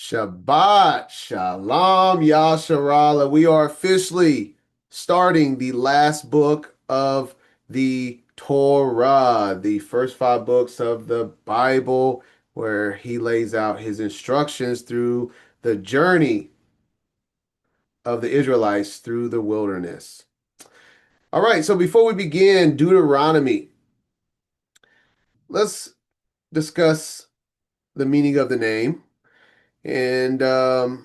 Shabbat Shalom Yasharala. We are officially starting the last book of the Torah, the first five books of the Bible, where he lays out his instructions through the journey of the Israelites through the wilderness. All right, so before we begin Deuteronomy, let's discuss the meaning of the name and kind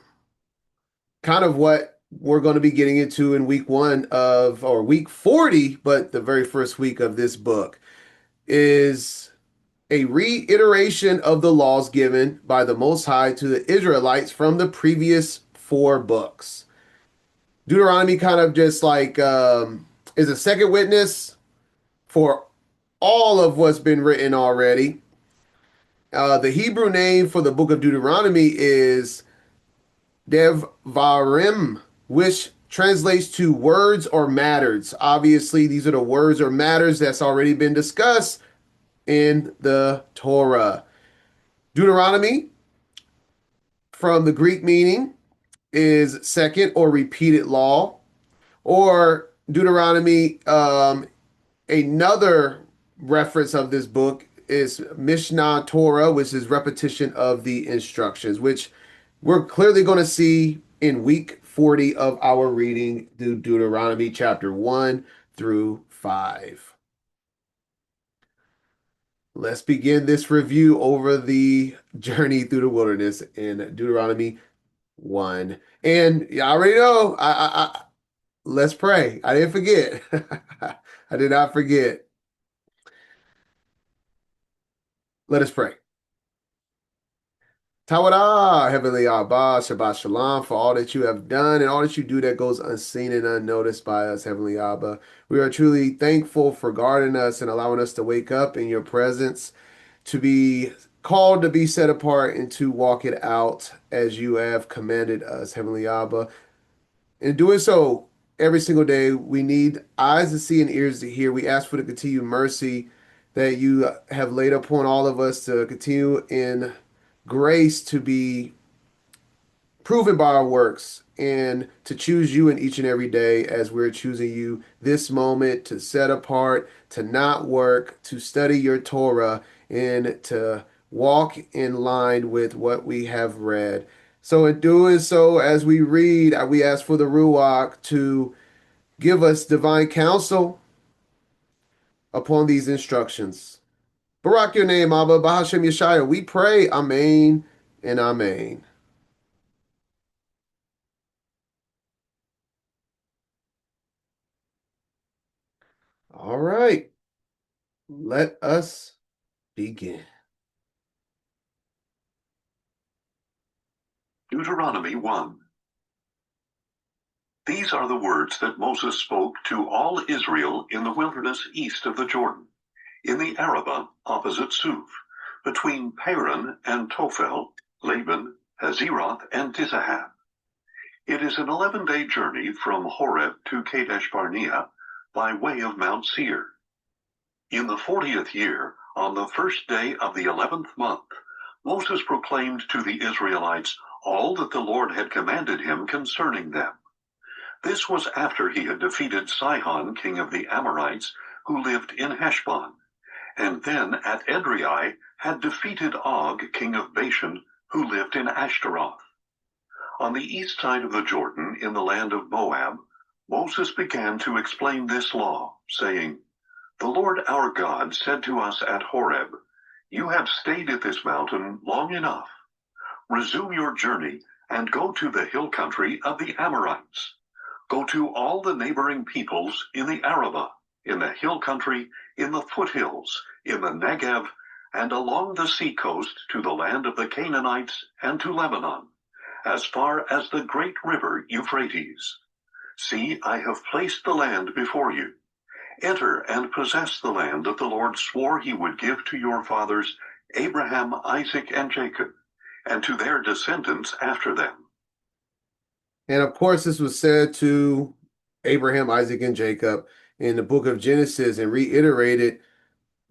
of what we're going to be getting into in week one of, or week 40, but the very first week of this book is a reiteration of the laws given by the Most High to the Israelites from the previous four books. Deuteronomy kind of just like is a second witness for all of what's been written already. The Hebrew name for the book of Deuteronomy is Devarim, which translates to words or matters. Obviously, these are the words or matters that's already been discussed in the Torah. Deuteronomy, from the Greek meaning, is second or repeated law, or Deuteronomy, another reference of this book is Mishnah Torah, which is repetition of the instructions, which we're clearly going to see in week 40 of our reading through Deuteronomy chapter 1 through 5. Let's begin this review over the journey through the wilderness in Deuteronomy 1. And you already know, let's pray. I didn't forget. I did not forget. Let us pray. Tawada, Heavenly Abba, Shabbat Shalom, for all that you have done and all that you do that goes unseen and unnoticed by us, Heavenly Abba. We are truly thankful for guarding us and allowing us to wake up in your presence, to be called to be set apart and to walk it out as you have commanded us, Heavenly Abba. In doing so, every single day, we need eyes to see and ears to hear. We ask for the continued mercy that you have laid upon all of us to continue in grace to be proven by our works and to choose you in each and every day as we're choosing you this moment to set apart, to not work, to study your Torah, and to walk in line with what we have read. So in doing so, as we read, we ask for the Ruach to give us divine counsel upon these instructions. Barak your name, Abba, Bahashem Yeshaya. We pray, Amen and Amen. All right, let us begin. Deuteronomy 1. These are the words that Moses spoke to all Israel in the wilderness east of the Jordan, in the Arabah opposite Suf, between Paran and Tophel, Laban, Hazeroth, and Dizahab. It is an 11-day journey from Horeb to Kadesh Barnea by way of Mount Seir. In the 40th year, on the first day of the 11th month, Moses proclaimed to the Israelites all that the Lord had commanded him concerning them. This was after he had defeated Sihon, king of the Amorites, who lived in Heshbon, and then at Edrei had defeated Og, king of Bashan, who lived in Ashtaroth. On the east side of the Jordan, in the land of Moab, Moses began to explain this law, saying, "The Lord our God said to us at Horeb, 'You have stayed at this mountain long enough. Resume your journey and go to the hill country of the Amorites. Go to all the neighboring peoples in the Arabah, in the hill country, in the foothills, in the Negev, and along the seacoast to the land of the Canaanites and to Lebanon, as far as the great river Euphrates. See, I have placed the land before you. Enter and possess the land that the Lord swore he would give to your fathers, Abraham, Isaac, and Jacob, and to their descendants after them.'" And of course, this was said to Abraham, Isaac, and Jacob in the book of Genesis and reiterated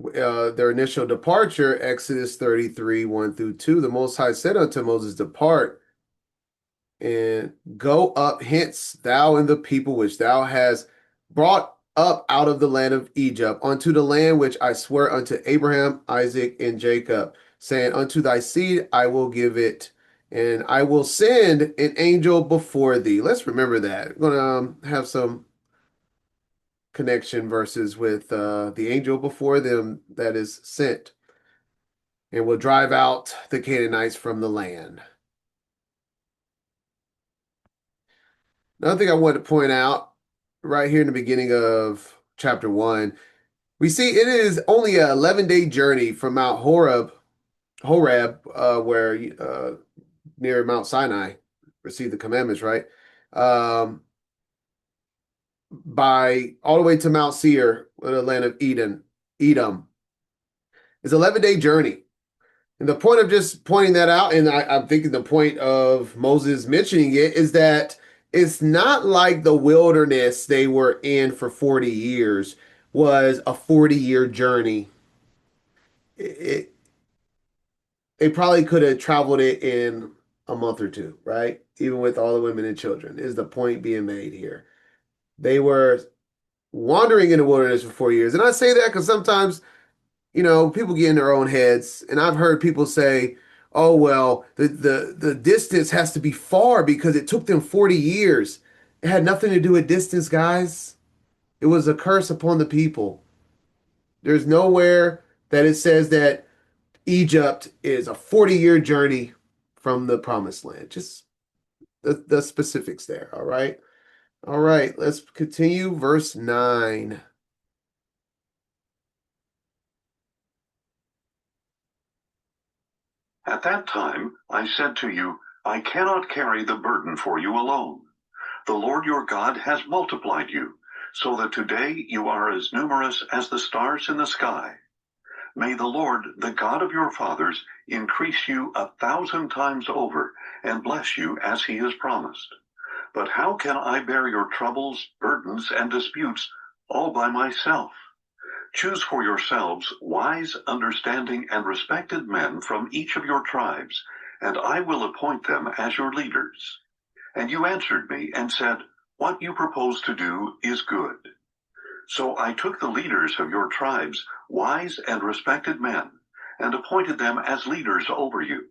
their initial departure, Exodus 33, 1 through 2. The Most High said unto Moses, "Depart and go up hence, thou and the people which thou hast brought up out of the land of Egypt, unto the land which I swear unto Abraham, Isaac, and Jacob, saying, unto thy seed I will give it, and I will send an angel before thee. Let's remember that. We're going to have some connection verses with the angel before them that is sent, and will drive out the Canaanites from the land. Another thing I want to point out right here in the beginning of chapter 1, we see it is only an 11-day journey from Mount Horeb, where near Mount Sinai received the commandments, right? Um, by all the way to Mount Seir, the land of Edom. It's an 11-day journey. And the point of just pointing that out, and I'm thinking the point of Moses mentioning it, is that it's not like the wilderness they were in for 40 years was a 40-year journey. It, they probably could have traveled it in a month or two, right? Even with all the women and children, is the point being made here. They were wandering in the wilderness for 4 years. And I say that because sometimes people get in their own heads, and I've heard people say, "Oh well, the distance has to be far because it took them 40 years." It had nothing to do with distance, guys. It was a curse upon the people. There's nowhere that it says that Egypt is a 40-year journey from the promised land. Just the specifics there, all right? All right, let's continue verse 9. At that time I said to you, I cannot carry the burden for you alone. The Lord your God has multiplied you, so that today you are as numerous as the stars in the sky. May the Lord, the God of your fathers, increase you 1,000 times over and bless you as he has promised. But how can I bear your troubles, burdens, and disputes all by myself? Choose for yourselves wise, understanding, and respected men from each of your tribes, and I will appoint them as your leaders. And you answered me and said, what you propose to do is good. So I took the leaders of your tribes, wise and respected men, and appointed them as leaders over you,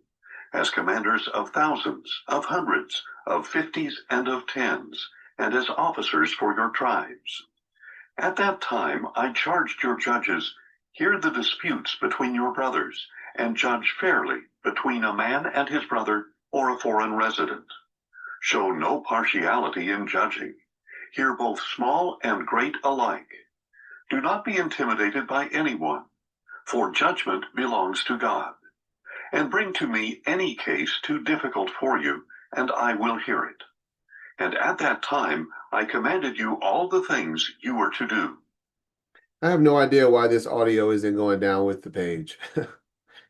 as commanders of thousands, of hundreds, of fifties, and of tens, and as officers for your tribes. At that time I charged your judges, hear the disputes between your brothers, and judge fairly between a man and his brother or a foreign resident. Show no partiality in judging. Hear both small and great alike. Do not be intimidated by anyone, for judgment belongs to God. And bring to me any case too difficult for you, and I will hear it. And at that time I commanded you all the things you were to do. I have no idea why this audio isn't going down with the page.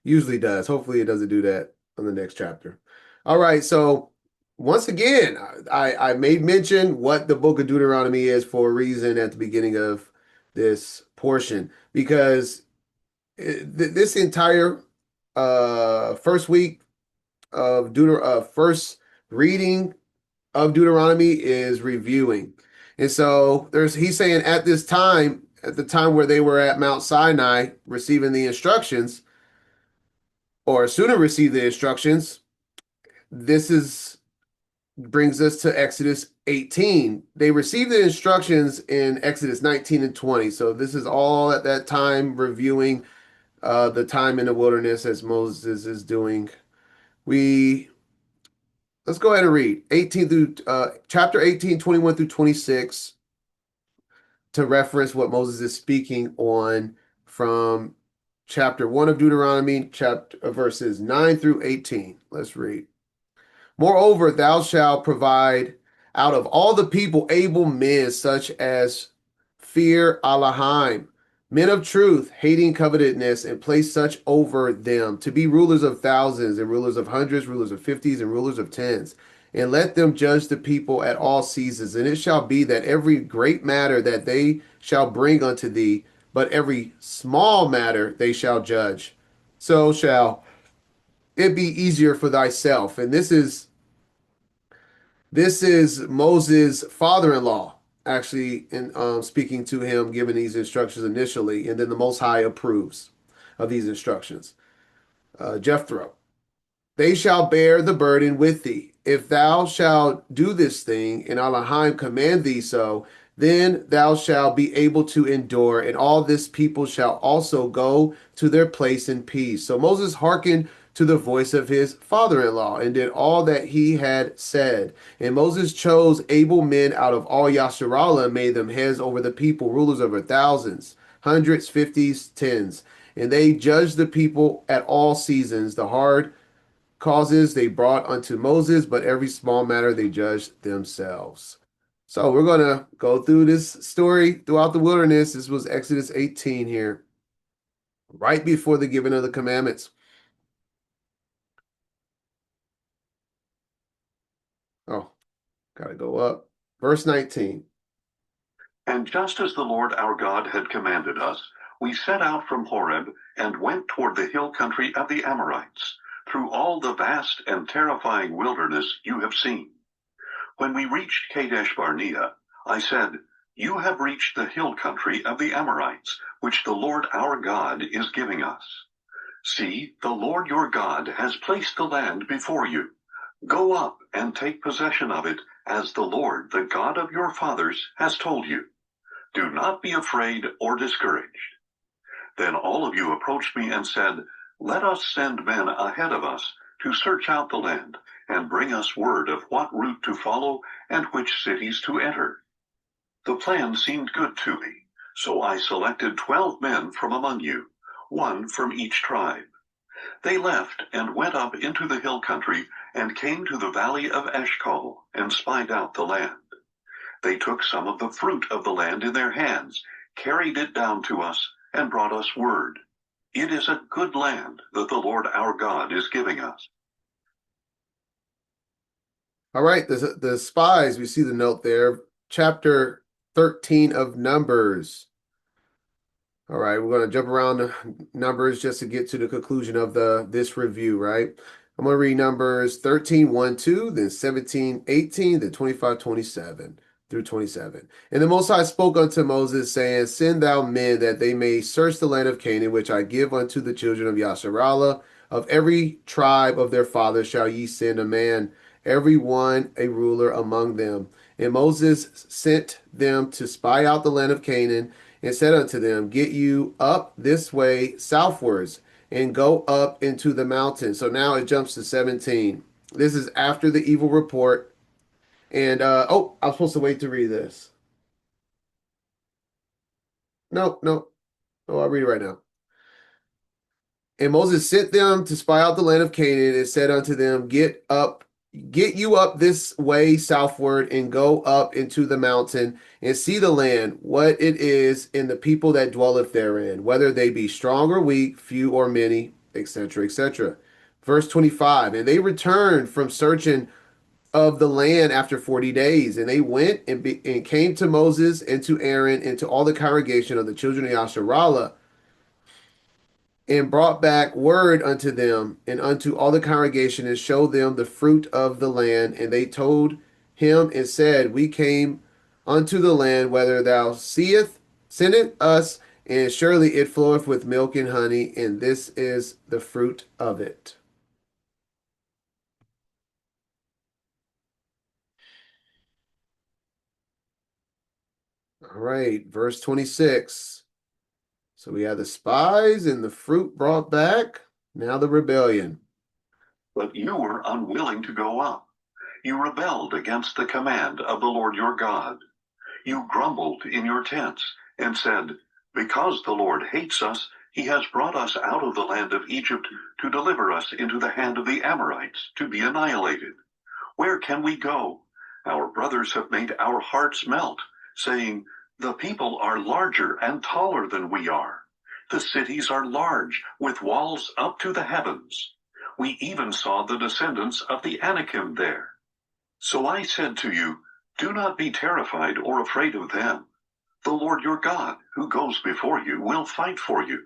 Usually does. Hopefully it doesn't do that on the next chapter. All right, so once again, I made mention what the book of Deuteronomy is for a reason at the beginning of this portion, because this entire first week of first reading of Deuteronomy is reviewing. And so he's saying at this time, at the time where they were at Mount Sinai receiving the instructions, or sooner received the instructions, this is brings us to Exodus 18. They received the instructions in Exodus 19 and 20. So this is all at that time reviewing the time in the wilderness as Moses is doing. We Let's go ahead and read 18 through chapter 18, 21 through 26 to reference what Moses is speaking on from chapter 1 of Deuteronomy, chapter verses 9 through 18. Let's read. Moreover, thou shalt provide out of all the people able men such as fear Allahim, men of truth, hating covetousness, and place such over them to be rulers of thousands and rulers of hundreds, rulers of fifties, and rulers of tens. And let them judge the people at all seasons. And it shall be that every great matter that they shall bring unto thee, but every small matter they shall judge. So shall it be easier for thyself. And this is This is Moses' father-in-law actually in speaking to him, giving these instructions initially, and then the Most High approves of these instructions. Jethro. They shall bear the burden with thee. If thou shalt do this thing, and Elohim command thee so, then thou shalt be able to endure, and all this people shall also go to their place in peace. So Moses hearkened to the voice of his father-in-law and did all that he had said. And Moses chose able men out of all Yasharallah and made them heads over the people, rulers over thousands, hundreds, fifties, tens. And they judged the people at all seasons. The hard causes they brought unto Moses, but every small matter they judged themselves. So we're going to go through this story throughout the wilderness. This was Exodus 18 here, right before the giving of the commandments. Oh, got to go up. Verse 19. And just as the Lord our God had commanded us, we set out from Horeb and went toward the hill country of the Amorites, through all the vast and terrifying wilderness you have seen. When we reached Kadesh Barnea, I said, "You have reached the hill country of the Amorites, which the Lord our God is giving us. See, the Lord your God has placed the land before you. Go up and take possession of it, as the Lord, the God of your fathers, has told you. Do not be afraid or discouraged." Then all of you approached me and said, "Let us send men ahead of us to search out the land and bring us word of what route to follow and which cities to enter." The plan seemed good to me, so I selected 12 men from among you, one from each tribe. They left and went up into the hill country and came to the valley of Eshcol and spied out the land. They took some of the fruit of the land in their hands, carried it down to us, and brought us word. It is a good land that the Lord our God is giving us. All right, the spies, we see the note there, chapter 13 of Numbers. All right, we're going to jump around the numbers just to get to the conclusion of this review, right? I'm going to read Numbers 13, 1, 2, then 17, 18, then 25, 27 through 27. And the Most High spoke unto Moses, saying, Send thou men that they may search the land of Canaan, which I give unto the children of Yasharallah. Of every tribe of their fathers shall ye send a man, every one a ruler among them. And Moses sent them to spy out the land of Canaan, and said unto them, Get you up this way southwards, and go up into the mountain. So now it jumps to 17. This is after the evil report. And I was supposed to wait to read this. No, no. Oh, I'll read it right now. And Moses sent them to spy out the land of Canaan, and said unto them, get you up this way southward, and go up into the mountain, and see the land, what it is, and the people that dwelleth therein, whether they be strong or weak, few or many, etc., etc. Verse 25, and they returned from searching of the land after 40 days, and they went and came to Moses and to Aaron and to all the congregation of the children of Yasharallah, and brought back word unto them and unto all the congregation, and showed them the fruit of the land. And they told him and said, We came unto the land whether thou sendest us, and surely it floweth with milk and honey, and this is the fruit of it. All right, verse 26. So we have the spies and the fruit brought back. Now the rebellion. But you were unwilling to go up. You rebelled against the command of the Lord your God. You grumbled in your tents and said, Because the Lord hates us, he has brought us out of the land of Egypt to deliver us into the hand of the Amorites to be annihilated. Where can we go? Our brothers have made our hearts melt, saying, The people are larger and taller than we are. The cities are large, with walls up to the heavens. We even saw the descendants of the Anakim there. So I said to you, Do not be terrified or afraid of them. The Lord your God, who goes before you, will fight for you.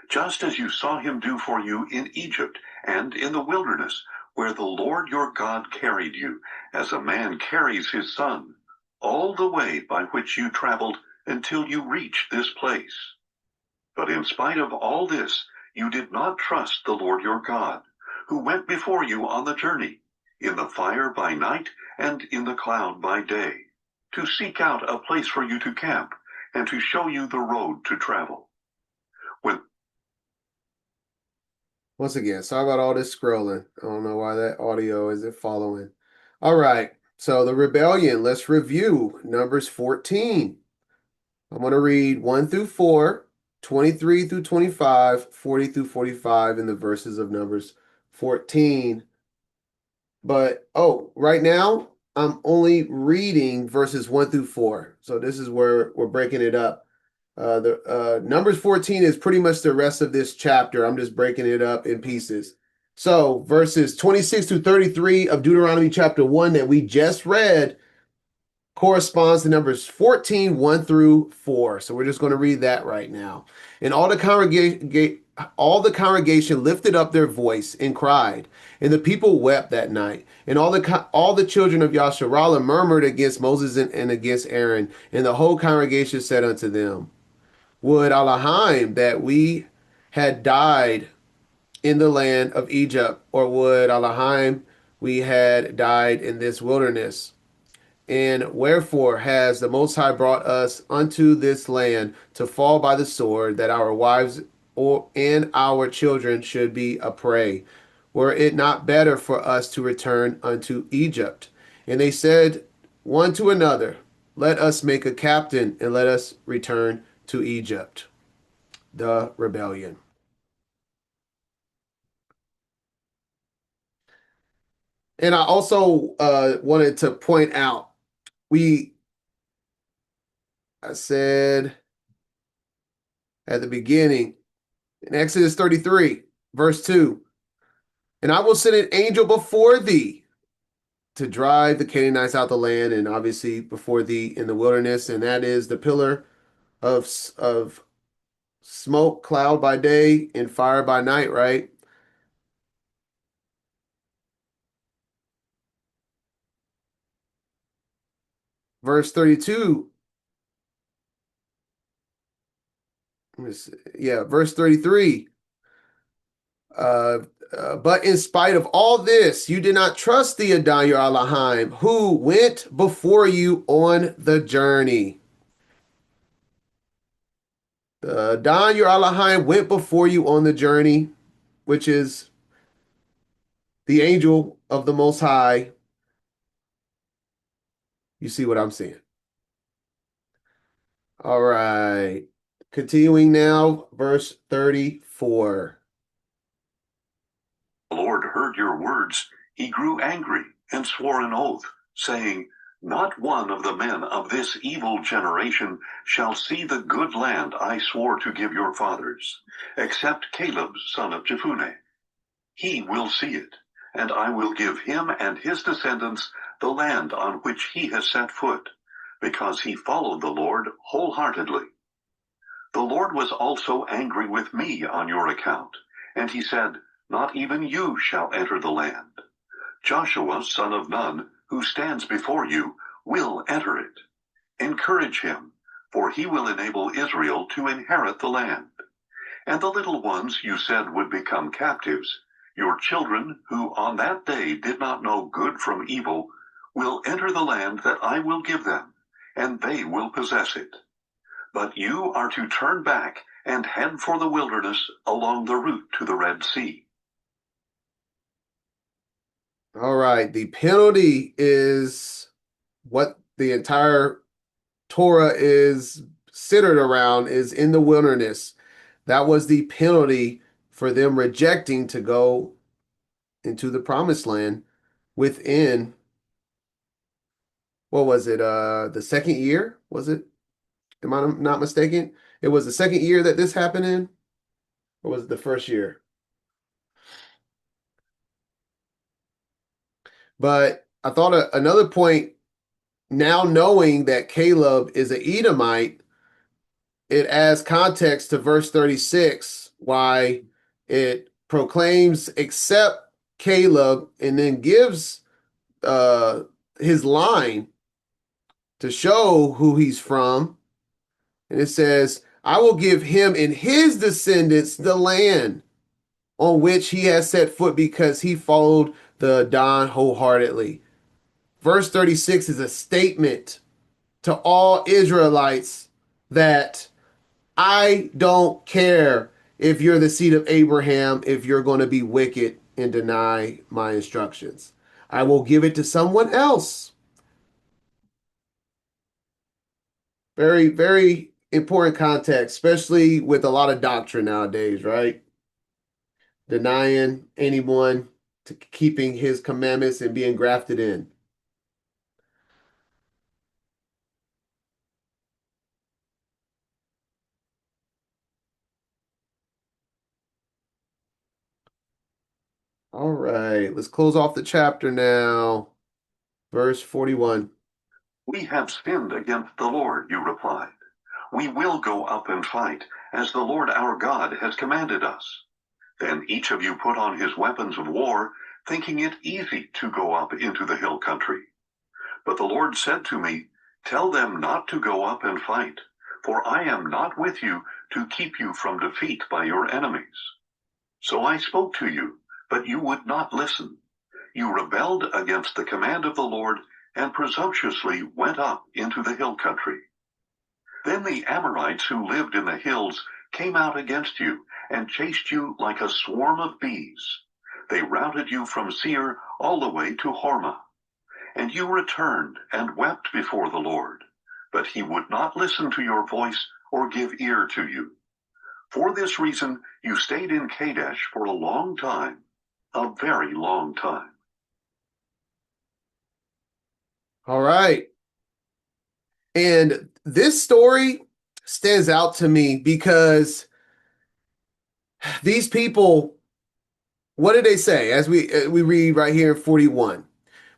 just as you saw him do for you in Egypt and in the wilderness, where the Lord your God carried you, as a man carries his son, all the way by which you traveled until you reached this place. But in spite of all this, you did not trust the Lord your God, who went before you on the journey, in the fire by night and in the cloud by day, to seek out a place for you to camp and to show you the road to travel. When Once again, sorry about all this scrolling. I don't know why that audio isn't following. All right, so the rebellion, let's review Numbers 14. I'm going to read 1 through 4, 23 through 25, 40 through 45 in the verses of Numbers 14. But, right now, I'm only reading verses 1 through 4. So this is where we're breaking it up. The Numbers 14 is pretty much the rest of this chapter. I'm just breaking it up in pieces. So verses 26 to 33 of Deuteronomy chapter 1 that we just read corresponds to Numbers 14, 1 through 4. So we're just going to read that right now. And all the congregation lifted up their voice and cried, and the people wept that night. And all the children of Yasharallah murmured against Moses and against Aaron, and the whole congregation said unto them, would Allahim that we had died in the land of Egypt, or would Allahim we had died in this wilderness? And wherefore has the Most High brought us unto this land to fall by the sword, that our wives and our children should be a prey? Were it not better for us to return unto Egypt? And they said one to another, let us make a captain, and let us return to Egypt. The rebellion. And I also wanted to point out, I said at the beginning in Exodus 33, verse 2, and I will send an angel before thee to drive the Canaanites out the land, and obviously before thee in the wilderness, and that is the pillar of smoke, cloud by day, and fire by night, right? Verse 32, verse 33. But in spite of all this, you did not trust the Adon your Elohim, who went before you on the journey. The Adon your Elohim went before you on the journey, which is the angel of the Most High. You see what I'm saying? All right. Continuing now, verse 34. the Lord heard your words, he grew angry and swore an oath, saying, not one of the men of this evil generation shall see the good land I swore to give your fathers, except Caleb son of Jephunneh. He will see it, and I will give him and his descendants the land on which he has set foot, because he followed the Lord wholeheartedly. The Lord was also angry with me on your account, and he said, not even you shall enter the land. Joshua son of Nun, who stands before you, will enter it. Encourage him, for he will enable Israel to inherit the land. And the little ones you said would become captives, your children, who on that day did not know good from evil, will enter the land that I will give them, and they will possess it. But you are to turn back and head for the wilderness along the route to the Red Sea. All right. The penalty is what the entire Torah is centered around, is in the wilderness. That was the penalty for them rejecting to go into the promised land within, what was it? The second year, was it? Am I not mistaken? It was the second year that this happened in, or was it the first year? But I thought another point, now knowing that Caleb is an Edomite, it adds context to verse 36 why it proclaims except Caleb and then gives uh, his line to show who he's from. And it says, I will give him and his descendants the land on which he has set foot because he followed the Don wholeheartedly. Verse 36 is a statement to all Israelites that I don't care if you're the seed of Abraham, if you're going to be wicked and deny my instructions. I will give it to someone else. Very, very important context, especially with a lot of doctrine nowadays, right? Denying anyone to keeping his commandments and being grafted in. All right, let's close off the chapter now. Verse 41. We have sinned against the Lord, you replied. We will go up and fight, as the Lord our God has commanded us. Then each of you put on his weapons of war, thinking it easy to go up into the hill country. But the Lord said to me, tell them not to go up and fight, for I am not with you to keep you from defeat by your enemies. So I spoke to you, but you would not listen. You rebelled against the command of the Lord and presumptuously went up into the hill country. Then the Amorites who lived in the hills came out against you and chased you like a swarm of bees. They routed you from Seir all the way to Hormah. And you returned and wept before the Lord, but he would not listen to your voice or give ear to you. For this reason, you stayed in Kadesh for a long time, a very long time. All right. And this story stands out to me because these people, what did they say? As we read right here in 41,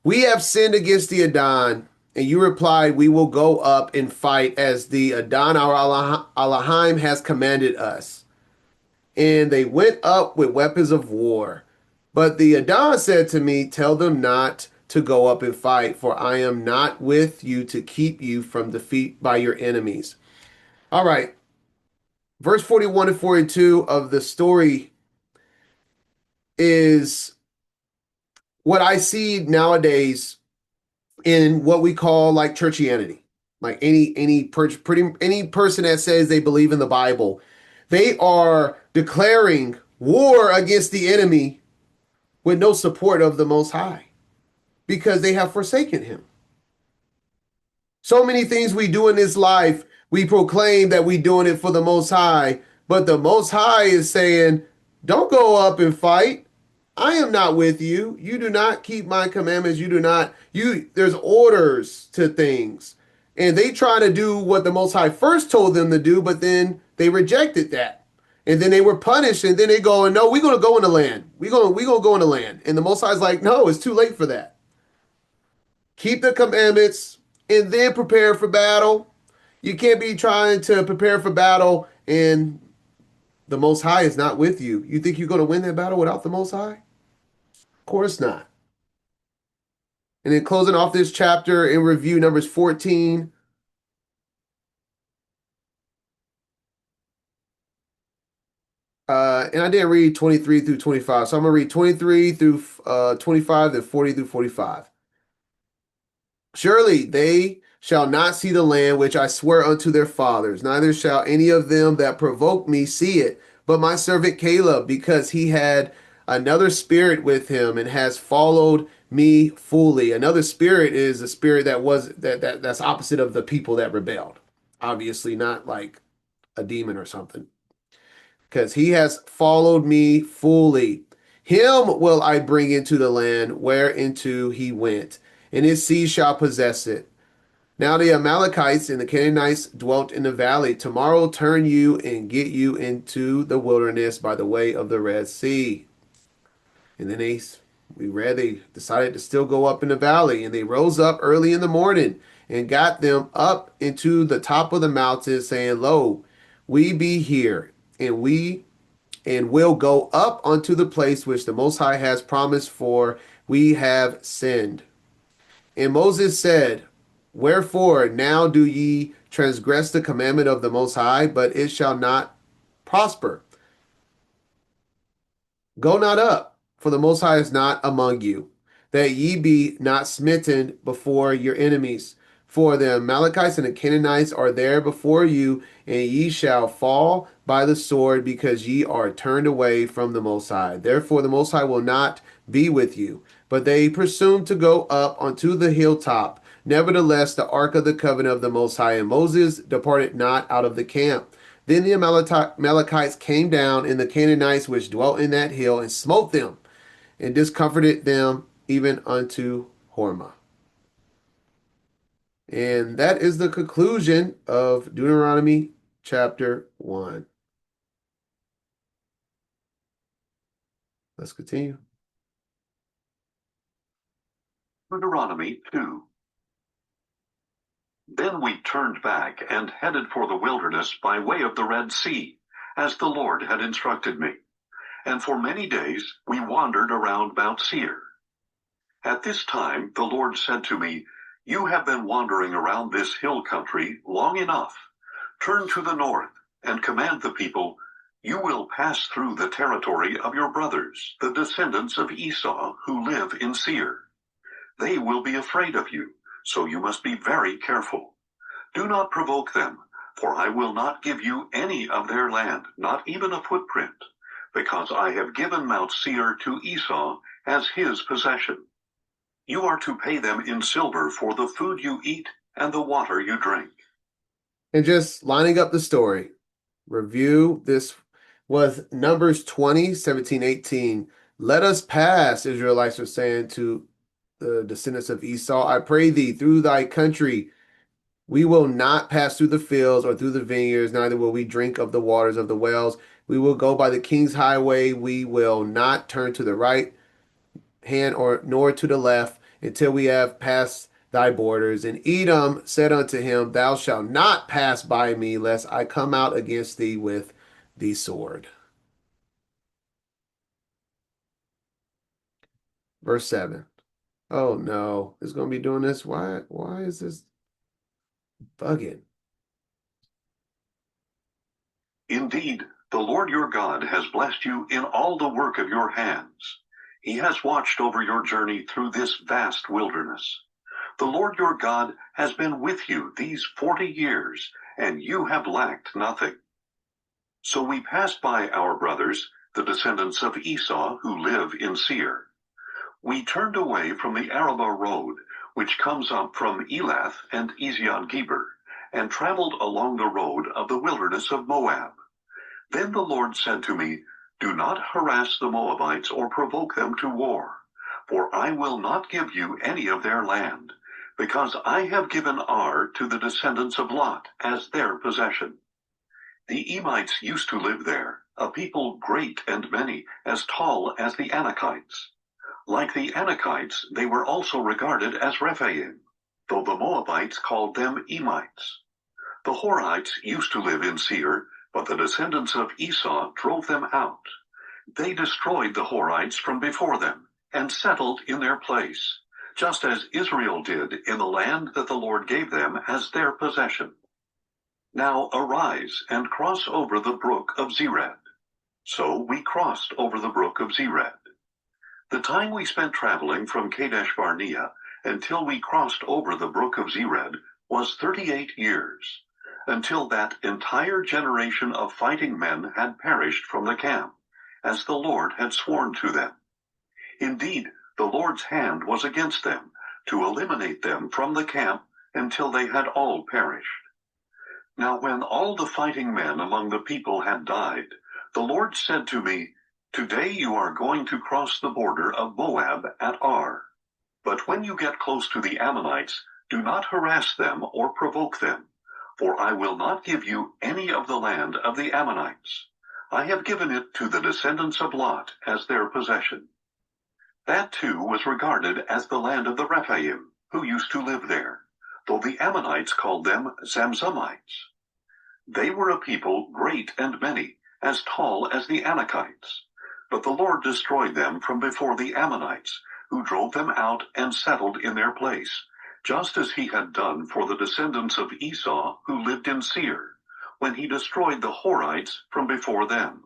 we have sinned against the Adon, and you replied, we will go up and fight as the Adon our Elohim has commanded us. And they went up with weapons of war. But the Adon said to me, tell them not to go up and fight, for I am not with you to keep you from defeat by your enemies. All right. Verse 41 and 42 of the story is what I see nowadays in what we call like churchianity. Like any person that says they believe in the Bible, they are declaring war against the enemy with no support of the Most High because they have forsaken him. So many things we do in this life, we proclaim that we're doing it for the Most High, but the Most High is saying, don't go up and fight. I am not with you. You do not keep my commandments. You do not, there's orders to things. And they try to do what the Most High first told them to do, but then they rejected that. And then they were punished, and then they go, no, we're going to go in the land. We're gonna go in the land. And the Most High's like, no, it's too late for that. Keep the commandments and then prepare for battle. You can't be trying to prepare for battle and the Most High is not with you. You think you're going to win that battle without the Most High? Of course not. And then closing off this chapter in review, Numbers 14. And I didn't read 23 through 25. So I'm going to read 23 through 25, then 40 through 45. Surely they shall not see the land which I swear unto their fathers, neither shall any of them that provoke me see it, but my servant Caleb, because he had another spirit with him and has followed me fully. Another spirit is a spirit that's opposite of the people that rebelled. Obviously, not like a demon or something, because he has followed me fully. Him will I bring into the land whereinto he went, and his seed shall possess it. Now the Amalekites and the Canaanites dwelt in the valley. Tomorrow turn you and get you into the wilderness by the way of the Red Sea. And then they decided to still go up in the valley, and they rose up early in the morning and got them up into the top of the mountain, saying, lo, we be here, and we and will go up unto the place which the Most High has promised, for we have sinned. And Moses said, Wherefore now do ye transgress the commandment of the Most High, but it shall not prosper. Go not up, for the Most High is not among you, that ye be not smitten before your enemies. For the Amalekites and the Canaanites are there before you, and ye shall fall by the sword, because ye are turned away from the Most High. Therefore the Most High will not be with you. But they presumed to go up unto the hilltop. Nevertheless, the ark of the covenant of the Most High and Moses departed not out of the camp. Then the Amalekites came down, and the Canaanites which dwelt in that hill, and smote them, and discomforted them even unto Hormah. And that is the conclusion of Deuteronomy chapter 1. Let's continue. Deuteronomy 2. Then we turned back and headed for the wilderness by way of the Red Sea, as the Lord had instructed me. And for many days we wandered around Mount Seir. At this time the Lord said to me, You have been wandering around this hill country long enough. Turn to the north and command the people, You will pass through the territory of your brothers, the descendants of Esau, who live in Seir. They will be afraid of you, so you must be very careful. Do not provoke them, for I will not give you any of their land, not even a footprint, because I have given Mount Seir to Esau as his possession. You are to pay them in silver for the food you eat and the water you drink. And just lining up the story, review this was Numbers 20, 17, 18. Let us pass, Israelites were saying to the descendants of Esau. I pray thee, through thy country, we will not pass through the fields or through the vineyards, neither will we drink of the waters of the wells. We will go by the king's highway. We will not turn to the right hand or nor to the left until we have passed thy borders. And Edom said unto him, Thou shalt not pass by me, lest I come out against thee with the sword. Verse 7. Oh no, it's going to be doing this. Why is this bugging? Indeed, the Lord your God has blessed you in all the work of your hands. He has watched over your journey through this vast wilderness. The Lord your God has been with you these 40 years, and you have lacked nothing. So we passed by our brothers, the descendants of Esau, who live in Seir. We turned away from the Arabah road, which comes up from Elath and Ezion-Geber, and traveled along the road of the wilderness of Moab. Then the Lord said to me, Do not harass the Moabites or provoke them to war, for I will not give you any of their land, because I have given Ar to the descendants of Lot as their possession. The Emites used to live there, a people great and many, as tall as the Anakites. Like the Anakites, they were also regarded as Rephaim, though the Moabites called them Emites. The Horites used to live in Seir, but the descendants of Esau drove them out. They destroyed the Horites from before them and settled in their place, just as Israel did in the land that the Lord gave them as their possession. Now arise and cross over the brook of Zered. So we crossed over the brook of Zered. The time we spent traveling from Kadesh Barnea until we crossed over the brook of Zered was 38 years, until that entire generation of fighting men had perished from the camp, as the Lord had sworn to them. Indeed, the Lord's hand was against them, to eliminate them from the camp until they had all perished. Now when all the fighting men among the people had died, the Lord said to me, Today you are going to cross the border of Moab at Ar. But when you get close to the Ammonites, do not harass them or provoke them, for I will not give you any of the land of the Ammonites. I have given it to the descendants of Lot as their possession. That too was regarded as the land of the Rephaim, who used to live there, though the Ammonites called them Zamzummites. They were a people great and many, as tall as the Anakites. But the Lord destroyed them from before the Ammonites, who drove them out and settled in their place, just as he had done for the descendants of Esau who lived in Seir, when he destroyed the Horites from before them.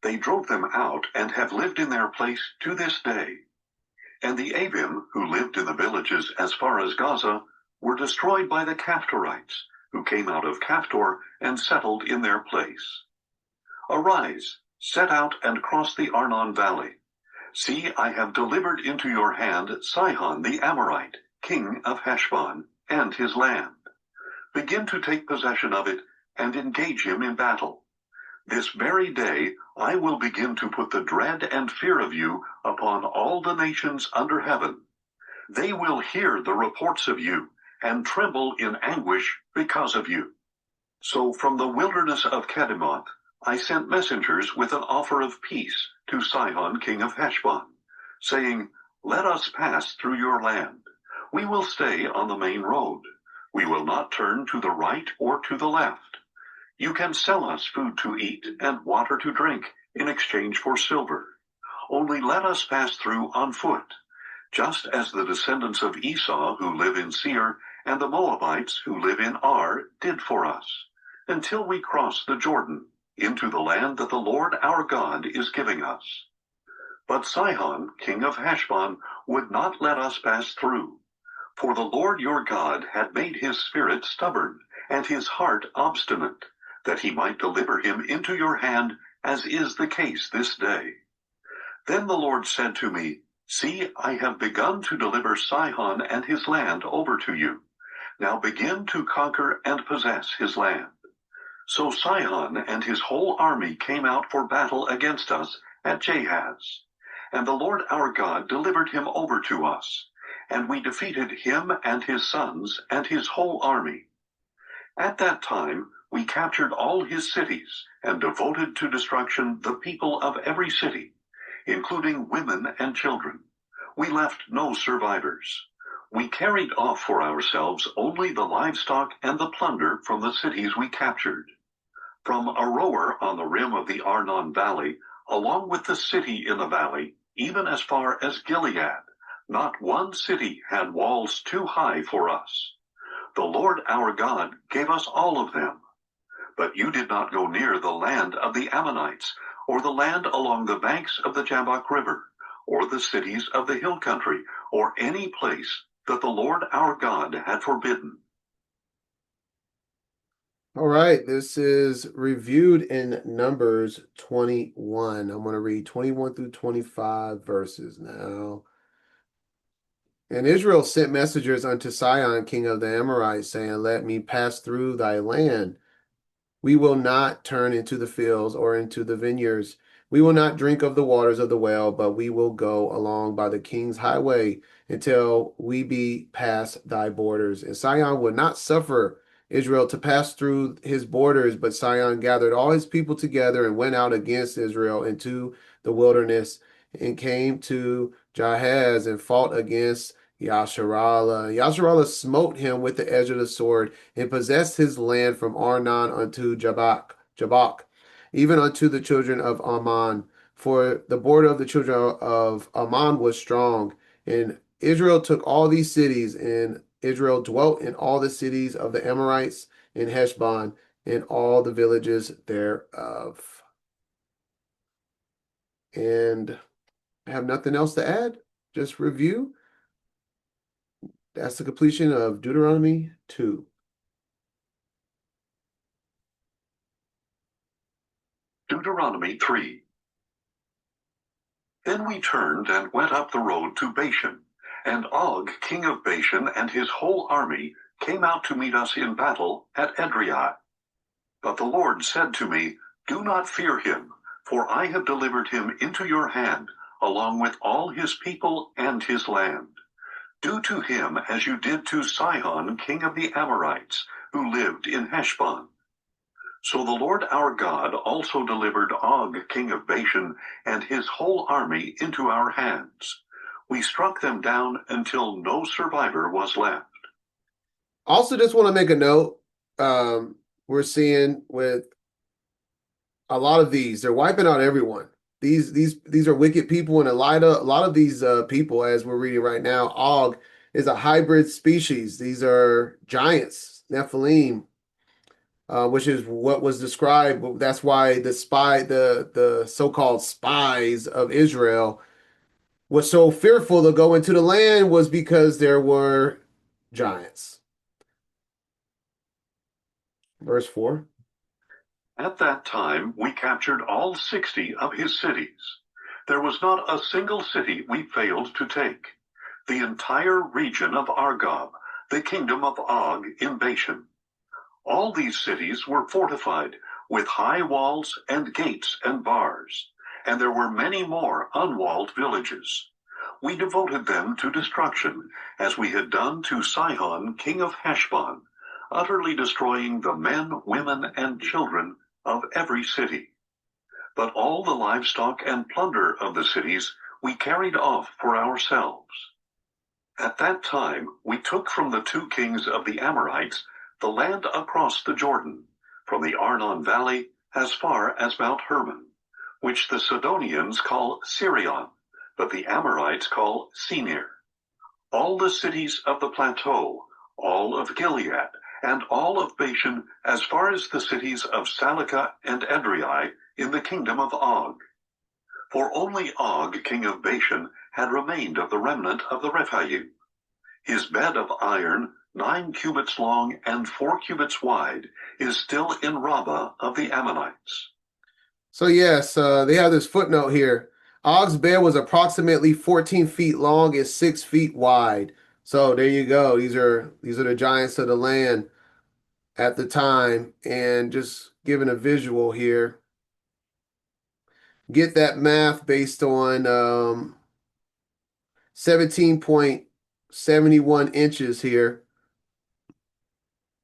They drove them out and have lived in their place to this day. And the Avim, who lived in the villages as far as Gaza, were destroyed by the Caphtorites, who came out of Caphtor and settled in their place. Arise, set out and cross the Arnon valley. See, I have delivered into your hand Sihon the Amorite, king of Heshbon, and his land. Begin to take possession of it and engage him in battle. This very day I will begin to put the dread and fear of you upon all the nations under heaven. They will hear the reports of you and tremble in anguish because of you. So from the wilderness of Kedemoth I sent messengers with an offer of peace to Sihon king of Heshbon, saying, Let us pass through your land. We will stay on the main road. We will not turn to the right or to the left. You can sell us food to eat and water to drink in exchange for silver. Only let us pass through on foot, just as the descendants of Esau who live in Seir and the Moabites who live in Ar did for us, until we cross the Jordan into the land that the Lord our God is giving us. But Sihon, king of Heshbon, would not let us pass through, for the Lord your God had made his spirit stubborn and his heart obstinate, that he might deliver him into your hand, as is the case this day. Then the Lord said to me, See, I have begun to deliver Sihon and his land over to you. Now begin to conquer and possess his land. So Sihon and his whole army came out for battle against us at Jahaz. And the Lord our God delivered him over to us, and we defeated him and his sons and his whole army. At that time we captured all his cities and devoted to destruction the people of every city, including women and children. We left no survivors. We carried off for ourselves only the livestock and the plunder from the cities we captured. From Aroer on the rim of the Arnon Valley, along with the city in the valley, even as far as Gilead, not one city had walls too high for us. The Lord our God gave us all of them. But you did not go near the land of the Ammonites, or the land along the banks of the Jabbok River, or the cities of the hill country, or any place that the Lord our God had forbidden. All right, this is reviewed in Numbers 21. I'm going to read 21 through 25 verses now. And Israel sent messengers unto Sihon, king of the Amorites, saying, Let me pass through thy land. We will not turn into the fields or into the vineyards. We will not drink of the waters of the well, but we will go along by the king's highway until we be past thy borders. And Sihon would not suffer Israel to pass through his borders, but Sihon gathered all his people together and went out against Israel into the wilderness and came to Jahaz and fought against Yasharallah. Yasharallah smote him with the edge of the sword and possessed his land from Arnon unto Jabbok, even unto the children of Ammon. For the border of the children of Ammon was strong. And Israel took all these cities, and Israel dwelt in all the cities of the Amorites in Heshbon, and all the villages thereof. And I have nothing else to add. Just review. That's the completion of Deuteronomy 2. Deuteronomy 3. Then we turned and went up the road to Bashan, and Og, king of Bashan, and his whole army came out to meet us in battle at Edrei. But the Lord said to me, Do not fear him, for I have delivered him into your hand, along with all his people and his land. Do to him as you did to Sihon, king of the Amorites, who lived in Heshbon. So the Lord our God also delivered Og, king of Bashan, and his whole army into our hands. We struck them down until no survivor was left. Also, just want to make a note. We're seeing with a lot of these. They're wiping out everyone. These are wicked people, and a lot of these people, as we're reading right now, Og is a hybrid species. These are giants, Nephilim, which is what was described. That's why the so-called spies of Israel was so fearful to go into the land was because there were giants. Verse 4. At that time, we captured all 60 of his cities. There was not a single city we failed to take. The entire region of Argob, the kingdom of Og in Bashan. All these cities were fortified with high walls and gates and bars, and there were many more unwalled villages. We devoted them to destruction, as we had done to Sihon, king of Heshbon, utterly destroying the men, women, and children of every city. But all the livestock and plunder of the cities we carried off for ourselves. At that time we took from the 2 kings of the Amorites the land across the Jordan, from the Arnon Valley as far as Mount Hermon, which the Sidonians call Sirion, but the Amorites call Senir. All the cities of the plateau, all of Gilead, and all of Bashan as far as the cities of Salika and Edrei in the kingdom of Og. For only Og, king of Bashan, had remained of the remnant of the Rephaim. His bed of iron, 9 cubits long and 4 cubits wide, is still in Rabbah of the Ammonites. So yes, they have this footnote here. Og's bed was approximately 14 feet long and 6 feet wide. So there you go. These are the giants of the land at the time, and just giving a visual here. Get that math based on 17.71 inches here.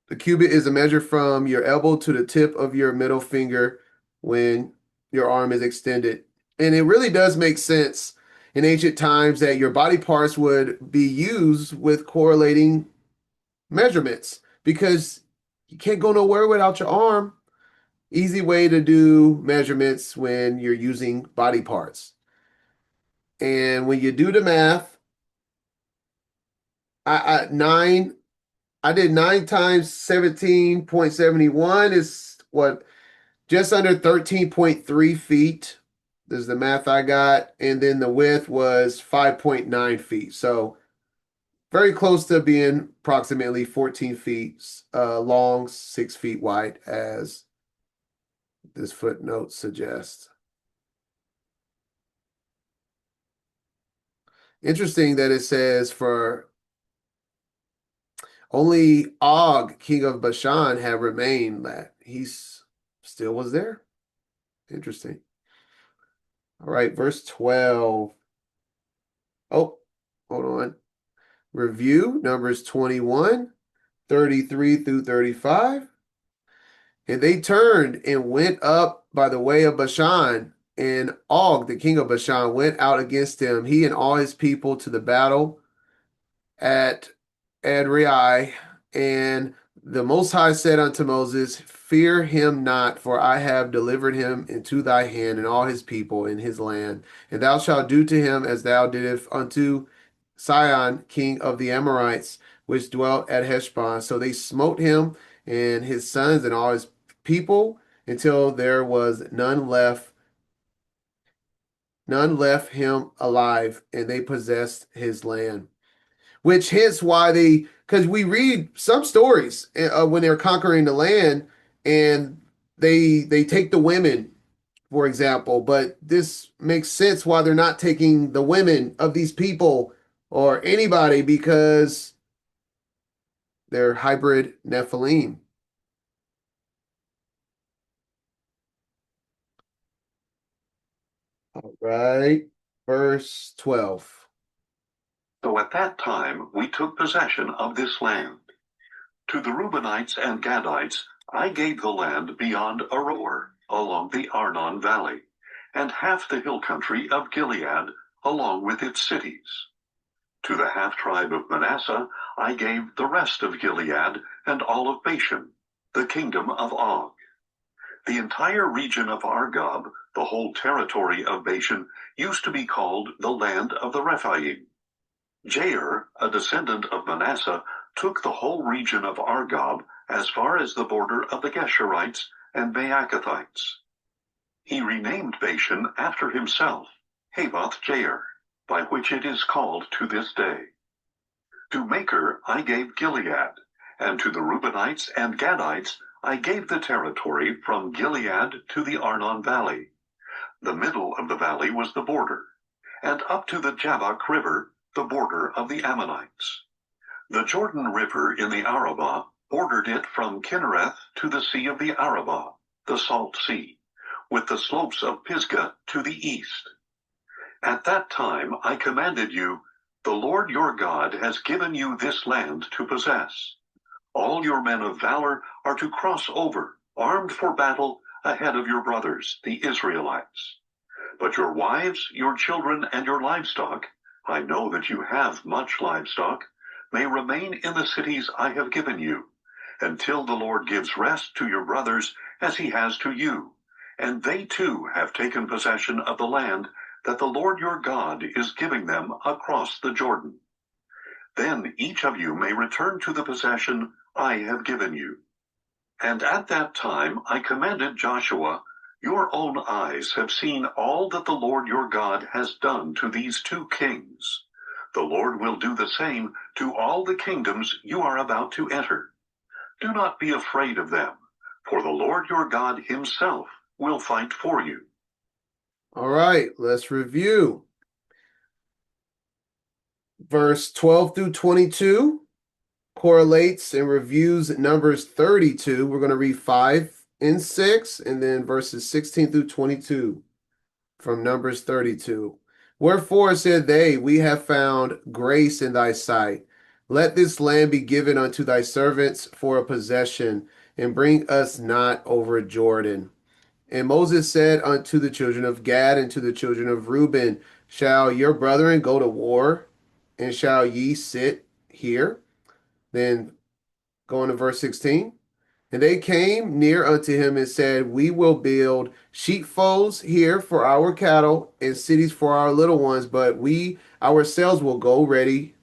The cubit is a measure from your elbow to the tip of your middle finger when your arm is extended. And it really does make sense in ancient times that your body parts would be used with correlating measurements because you can't go nowhere without your arm. Easy way to do measurements when you're using body parts. And when you do the math, I did 9 times 17.71 is what, just under 13.3 feet. This is the math I got. And then the width was 5.9 feet. So very close to being approximately 14 feet long, 6 feet wide, as this footnote suggests. Interesting that it says for only Og, king of Bashan, had remained, that he's still was there. Interesting. All right, verse 12. Oh, hold on. Review Numbers 21, 33 through 35. And they turned and went up by the way of Bashan, and Og, the king of Bashan, went out against him, he and all his people, to the battle at Edrei. And the Most High said unto Moses, Fear him not, for I have delivered him into thy hand, and all his people in his land. And thou shalt do to him as thou didst unto Sihon, king of the Amorites, which dwelt at Heshbon. So they smote him and his sons and all his people until there was none left him alive, and they possessed his land. Which hence why because we read some stories when they're conquering the land, and they take the women, for example. But this makes sense why they're not taking the women of these people or anybody, because they're hybrid Nephilim. All right, verse 12. So at that time we took possession of this land. To the Reubenites and Gadites I gave the land beyond Aroer, along the Arnon Valley, and half the hill country of Gilead, along with its cities. To the half-tribe of Manasseh I gave the rest of Gilead and all of Bashan, the kingdom of Og. The entire region of Argob, the whole territory of Bashan, used to be called the land of the Rephaim. Jair, a descendant of Manasseh, took the whole region of Argob as far as the border of the Geshurites and Maacathites. He renamed Bashan after himself, Havoth Jair, by which it is called to this day. To Machir I gave Gilead, and to the Reubenites and Gadites I gave the territory from Gilead to the Arnon Valley. The middle of the valley was the border, and up to the Jabbok River, the border of the Ammonites. The Jordan River in the Arabah bordered it from Kinnereth to the Sea of the Arabah, the Salt Sea, with the slopes of Pisgah to the east. At that time I commanded you, the Lord your God has given you this land to possess. All your men of valor are to cross over, armed for battle, ahead of your brothers, the Israelites. But your wives, your children, and your livestock, I know that you have much livestock, may remain in the cities I have given you, until the Lord gives rest to your brothers as he has to you, and they too have taken possession of the land that the Lord your God is giving them across the Jordan. Then each of you may return to the possession I have given you. And at that time I commanded Joshua, your own eyes have seen all that the Lord your God has done to these two kings. The Lord will do the same to all the kingdoms you are about to enter. Do not be afraid of them, for the Lord your God himself will fight for you. All right, let's review. Verse 12 through 22 correlates and reviews Numbers 32. We're going to read 5 and 6, and then verses 16 through 22 from Numbers 32. Wherefore said they, we have found grace in thy sight. Let this land be given unto thy servants for a possession, and bring us not over Jordan. And Moses said unto the children of Gad and to the children of Reuben, shall your brethren go to war, and shall ye sit here? Then going to verse 16. And they came near unto him and said, we will build sheepfolds here for our cattle and cities for our little ones, but we ourselves will go ready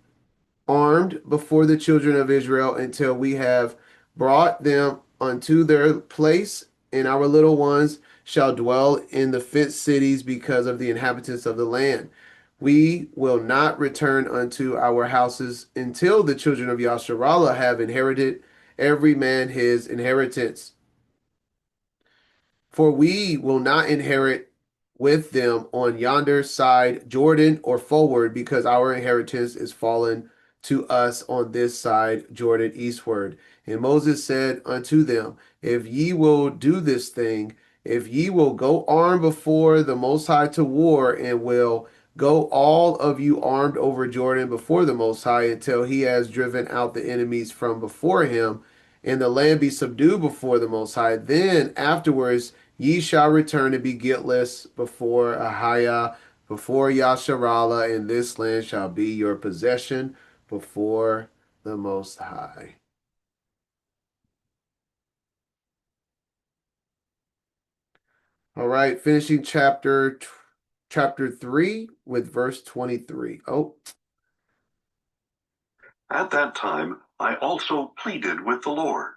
armed before the children of Israel until we have brought them unto their place, and our little ones shall dwell in the fenced cities because of the inhabitants of the land. We will not return unto our houses until the children of Yasharallah have inherited every man his inheritance. For we will not inherit with them on yonder side Jordan or forward, because our inheritance is fallen to us on this side Jordan eastward. And Moses said unto them, if ye will do this thing, if ye will go armed before the Most High to war, and will go all of you armed over Jordan before the Most High until he has driven out the enemies from before him, and the land be subdued before the Most High, then afterwards ye shall return and be guiltless before Ahiah, before Yasharallah, and this land shall be your possession before the Most High. All right, finishing chapter 3 with verse 23. Oh, At that time I also pleaded with the Lord.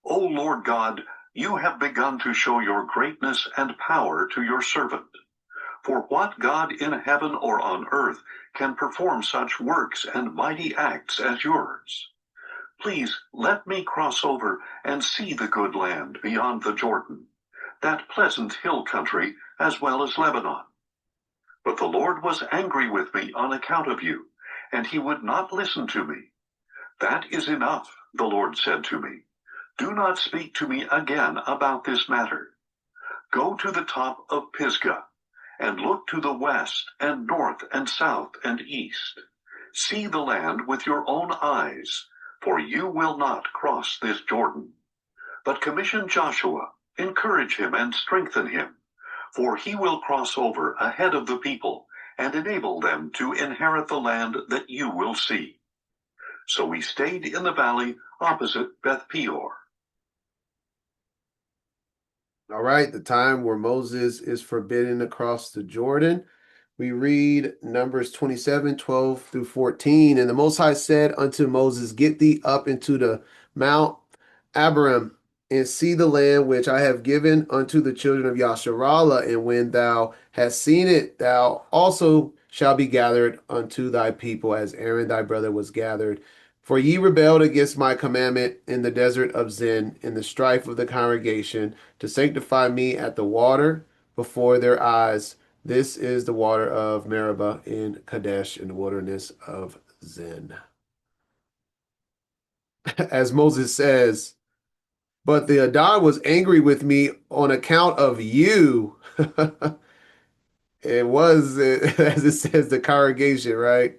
O Lord God, you have begun to show your greatness and power to your servant. For what God in heaven or on earth can perform such works and mighty acts as yours? Please let me cross over and see the good land beyond the Jordan, that pleasant hill country as well as Lebanon. But the Lord was angry with me on account of you, and he would not listen to me. That is enough, the Lord said to me. Do not speak to me again about this matter. Go to the top of Pisgah, and look to the west and north and south and east. See the land with your own eyes, for you will not cross this Jordan. But commission Joshua, encourage him and strengthen him, for he will cross over ahead of the people and enable them to inherit the land that you will see. So we stayed in the valley opposite Beth Peor. All right, the time where Moses is forbidden to cross the Jordan. We read Numbers 27, 12 through 14. And the Most High said unto Moses, Get thee up into the Mount Abarim, and see the land which I have given unto the children of Yasharallah. And when thou hast seen it, thou also shalt be gathered unto thy people, as Aaron thy brother was gathered. For ye rebelled against my commandment in the desert of Zin, in the strife of the congregation, to sanctify me at the water before their eyes. This is the water of Meribah in Kadesh, in the wilderness of Zin. As Moses says, but the Adad was angry with me on account of you. It was, as it says, the congregation, right?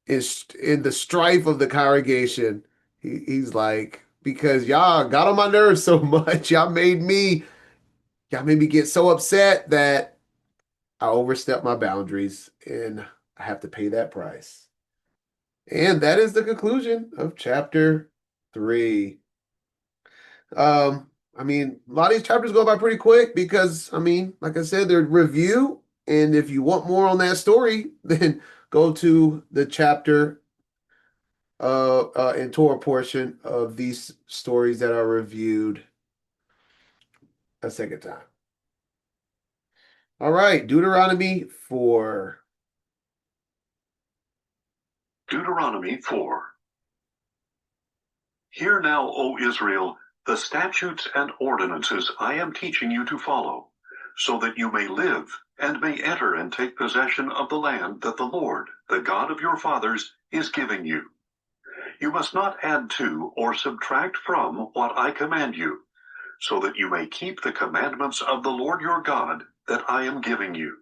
In the strife of the congregation. He's like, because y'all got on my nerves so much. Y'all made me get so upset that I overstepped my boundaries and I have to pay that price. And that is the conclusion of chapter 3. I mean, a lot of these chapters go by pretty quick because, I mean, like I said, they're review. And if you want more on that story, then go to the chapter and Torah portion of these stories that are reviewed a second time. All right, Deuteronomy 4. Deuteronomy 4. Hear now, O Israel, the statutes and ordinances I am teaching you to follow, so that you may live and may enter and take possession of the land that the Lord, the God of your fathers, is giving you. You must not add to or subtract from what I command you, so that you may keep the commandments of the Lord your God that I am giving you.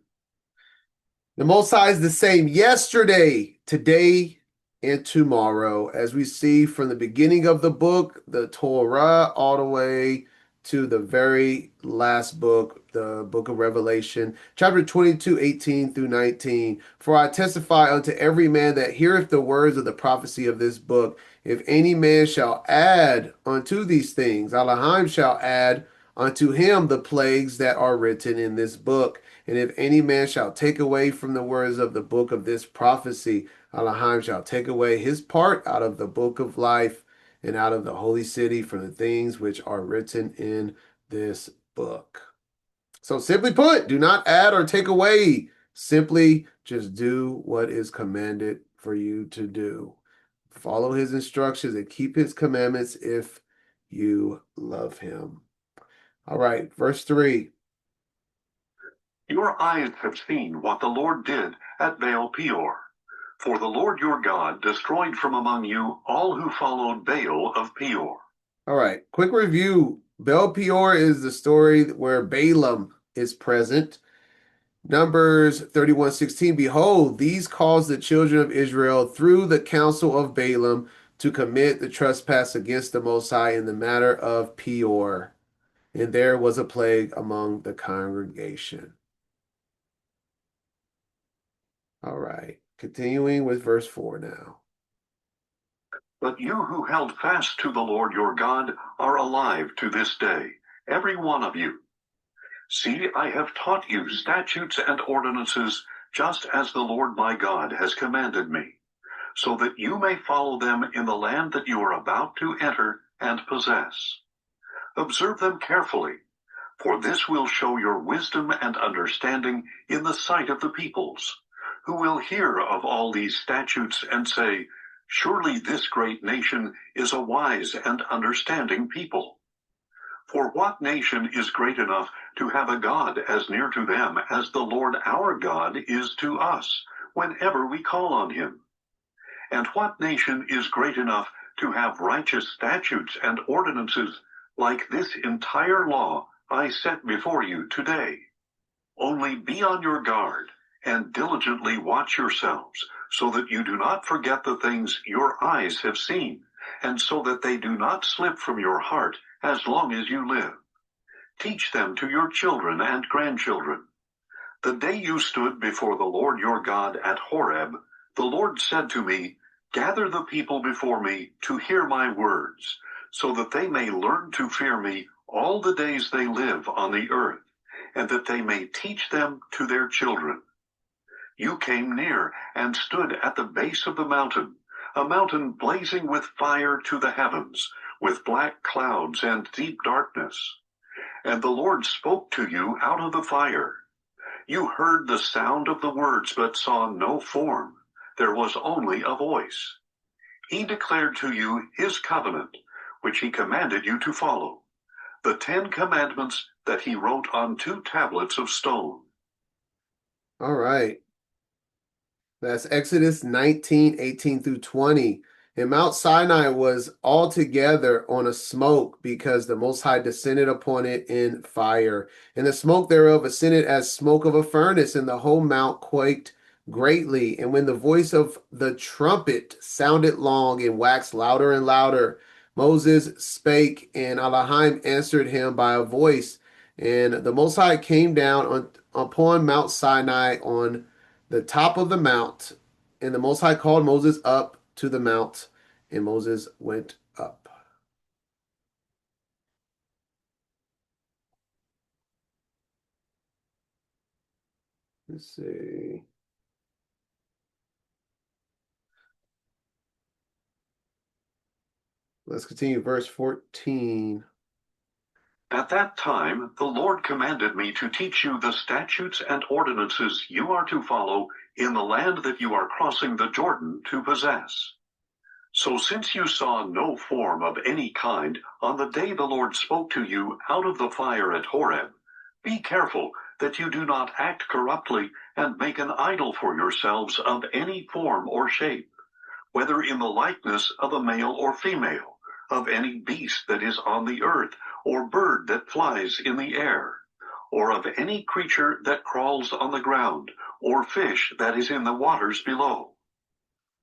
The Most High is the same yesterday, today, and tomorrow, as we see from the beginning of the book, the Torah, all the way to the very last book, the book of Revelation, chapter 22, 18 through 19. For I testify unto every man that heareth the words of the prophecy of this book, if any man shall add unto these things, Elohim shall add unto him the plagues that are written in this book. And if any man shall take away from the words of the book of this prophecy, Elohim shall take away his part out of the book of life and out of the holy city from the things which are written in this book. So simply put, do not add or take away. Simply just do what is commanded for you to do. Follow his instructions and keep his commandments if you love him. All right, verse 3. Your eyes have seen what the Lord did at Baal Peor. For the Lord your God destroyed from among you all who followed Baal of Peor. All right, quick review. Baal Peor is the story where Balaam is present. Numbers 31:16. Behold, these caused the children of Israel through the counsel of Balaam to commit the trespass against the Most High in the matter of Peor. And there was a plague among the congregation. All right, continuing with verse 4 now. But you who held fast to the Lord your God are alive to this day, every one of you. See, I have taught you statutes and ordinances, just as the Lord my God has commanded me, so that you may follow them in the land that you are about to enter and possess. Observe them carefully, for this will show your wisdom and understanding in the sight of the peoples, who will hear of all these statutes and say, surely this great nation is a wise and understanding people. For what nation is great enough to have a God as near to them as the Lord our God is to us, whenever we call on him? And what nation is great enough to have righteous statutes and ordinances like this entire law I set before you today? Only be on your guard and diligently watch yourselves, so that you do not forget the things your eyes have seen, and so that they do not slip from your heart as long as you live. Teach them to your children and grandchildren. The day you stood before the Lord your God at Horeb, the Lord said to me, gather the people before me to hear my words, so that they may learn to fear me all the days they live on the earth, and that they may teach them to their children. You came near and stood at the base of the mountain, a mountain blazing with fire to the heavens, with black clouds and deep darkness. And the Lord spoke to you out of the fire. You heard the sound of the words, but saw no form. There was only a voice. He declared to you his covenant, which he commanded you to follow, the 10 Commandments that he wrote on 2 tablets of stone. All right. That's Exodus 19:18 through 20. And Mount Sinai was altogether on a smoke because the Most High descended upon it in fire. And the smoke thereof ascended as smoke of a furnace, and the whole mount quaked greatly. And when the voice of the trumpet sounded long and waxed louder and louder, Moses spake, and Elohim answered him by a voice. And the Most High came down upon Mount Sinai on the top of the mount, and the Most High called Moses up to the mount, and Moses went up. Let's see. Let's continue verse 14. At that time, the Lord commanded me to teach you the statutes and ordinances you are to follow in the land that you are crossing the Jordan to possess. So since you saw no form of any kind on the day the Lord spoke to you out of the fire at Horeb, be careful that you do not act corruptly and make an idol for yourselves of any form or shape, whether in the likeness of a male or female, of any beast that is on the earth, or bird that flies in the air, or of any creature that crawls on the ground, or fish that is in the waters below.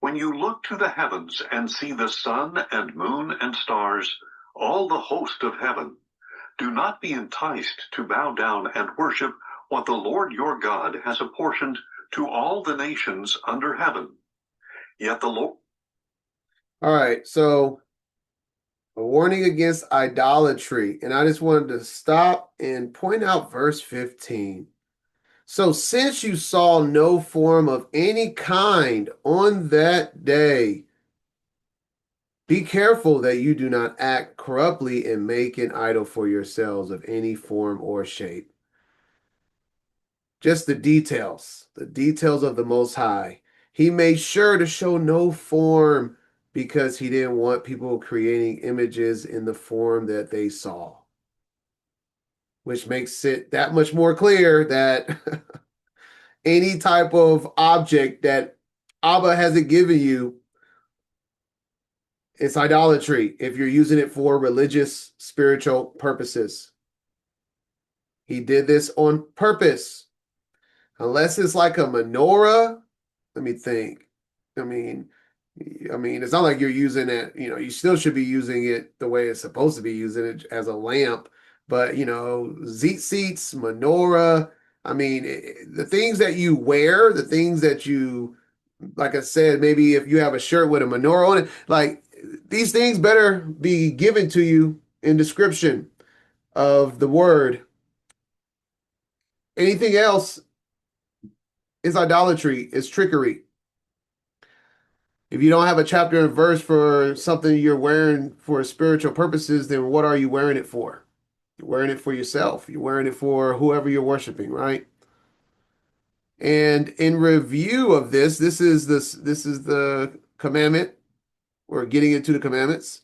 When you look to the heavens and see the sun and moon and stars, all the host of heaven, do not be enticed to bow down and worship what the Lord your God has apportioned to all the nations under heaven. Yet the Lord. All right, so a warning against idolatry. And I just wanted to stop and point out verse 15. So since you saw no form of any kind on that day, be careful that you do not act corruptly and make an idol for yourselves of any form or shape. Just the details of the Most High. He made sure to show no form because he didn't want people creating images in the form that they saw, which makes it that much more clear that any type of object that Abba hasn't given you, it's idolatry if you're using it for religious, spiritual purposes. He did this on purpose. Unless it's like a menorah, let me think. I mean, it's not like you're using it, you still should be using it the way it's supposed to be using it as a lamp. But, zeet seats, menorah, the things that you wear, the things that you, like I said, maybe if you have a shirt with a menorah on it, like these things better be given to you in description of the word. Anything else is idolatry, is trickery. If you don't have a chapter and verse for something you're wearing for spiritual purposes, then what are you wearing it for? You're wearing it for yourself. You're wearing it for whoever you're worshiping, right? And in review of this is the commandment. We're getting into the commandments.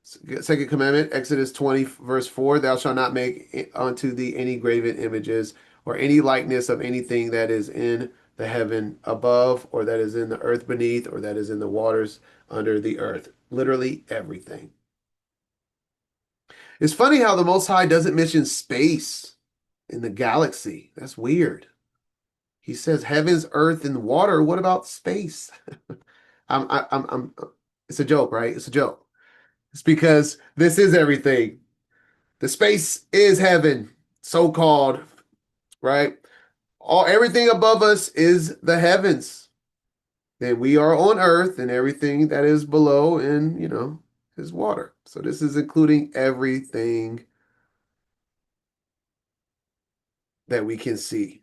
Second commandment, Exodus 20, verse 4, thou shalt not make unto thee any graven images or any likeness of anything that is in the heaven above, or that is in the earth beneath, or that is in the waters under the earth. Literally everything. It's funny how the Most High doesn't mention space in the galaxy. That's weird. He says heavens, earth, and water. What about space? I'm, it's a joke, right? It's a joke. It's because this is everything. The space is heaven, so called, right? Everything above us is the heavens. Then we are on earth, and everything that is below, and is water. So this is including everything that we can see.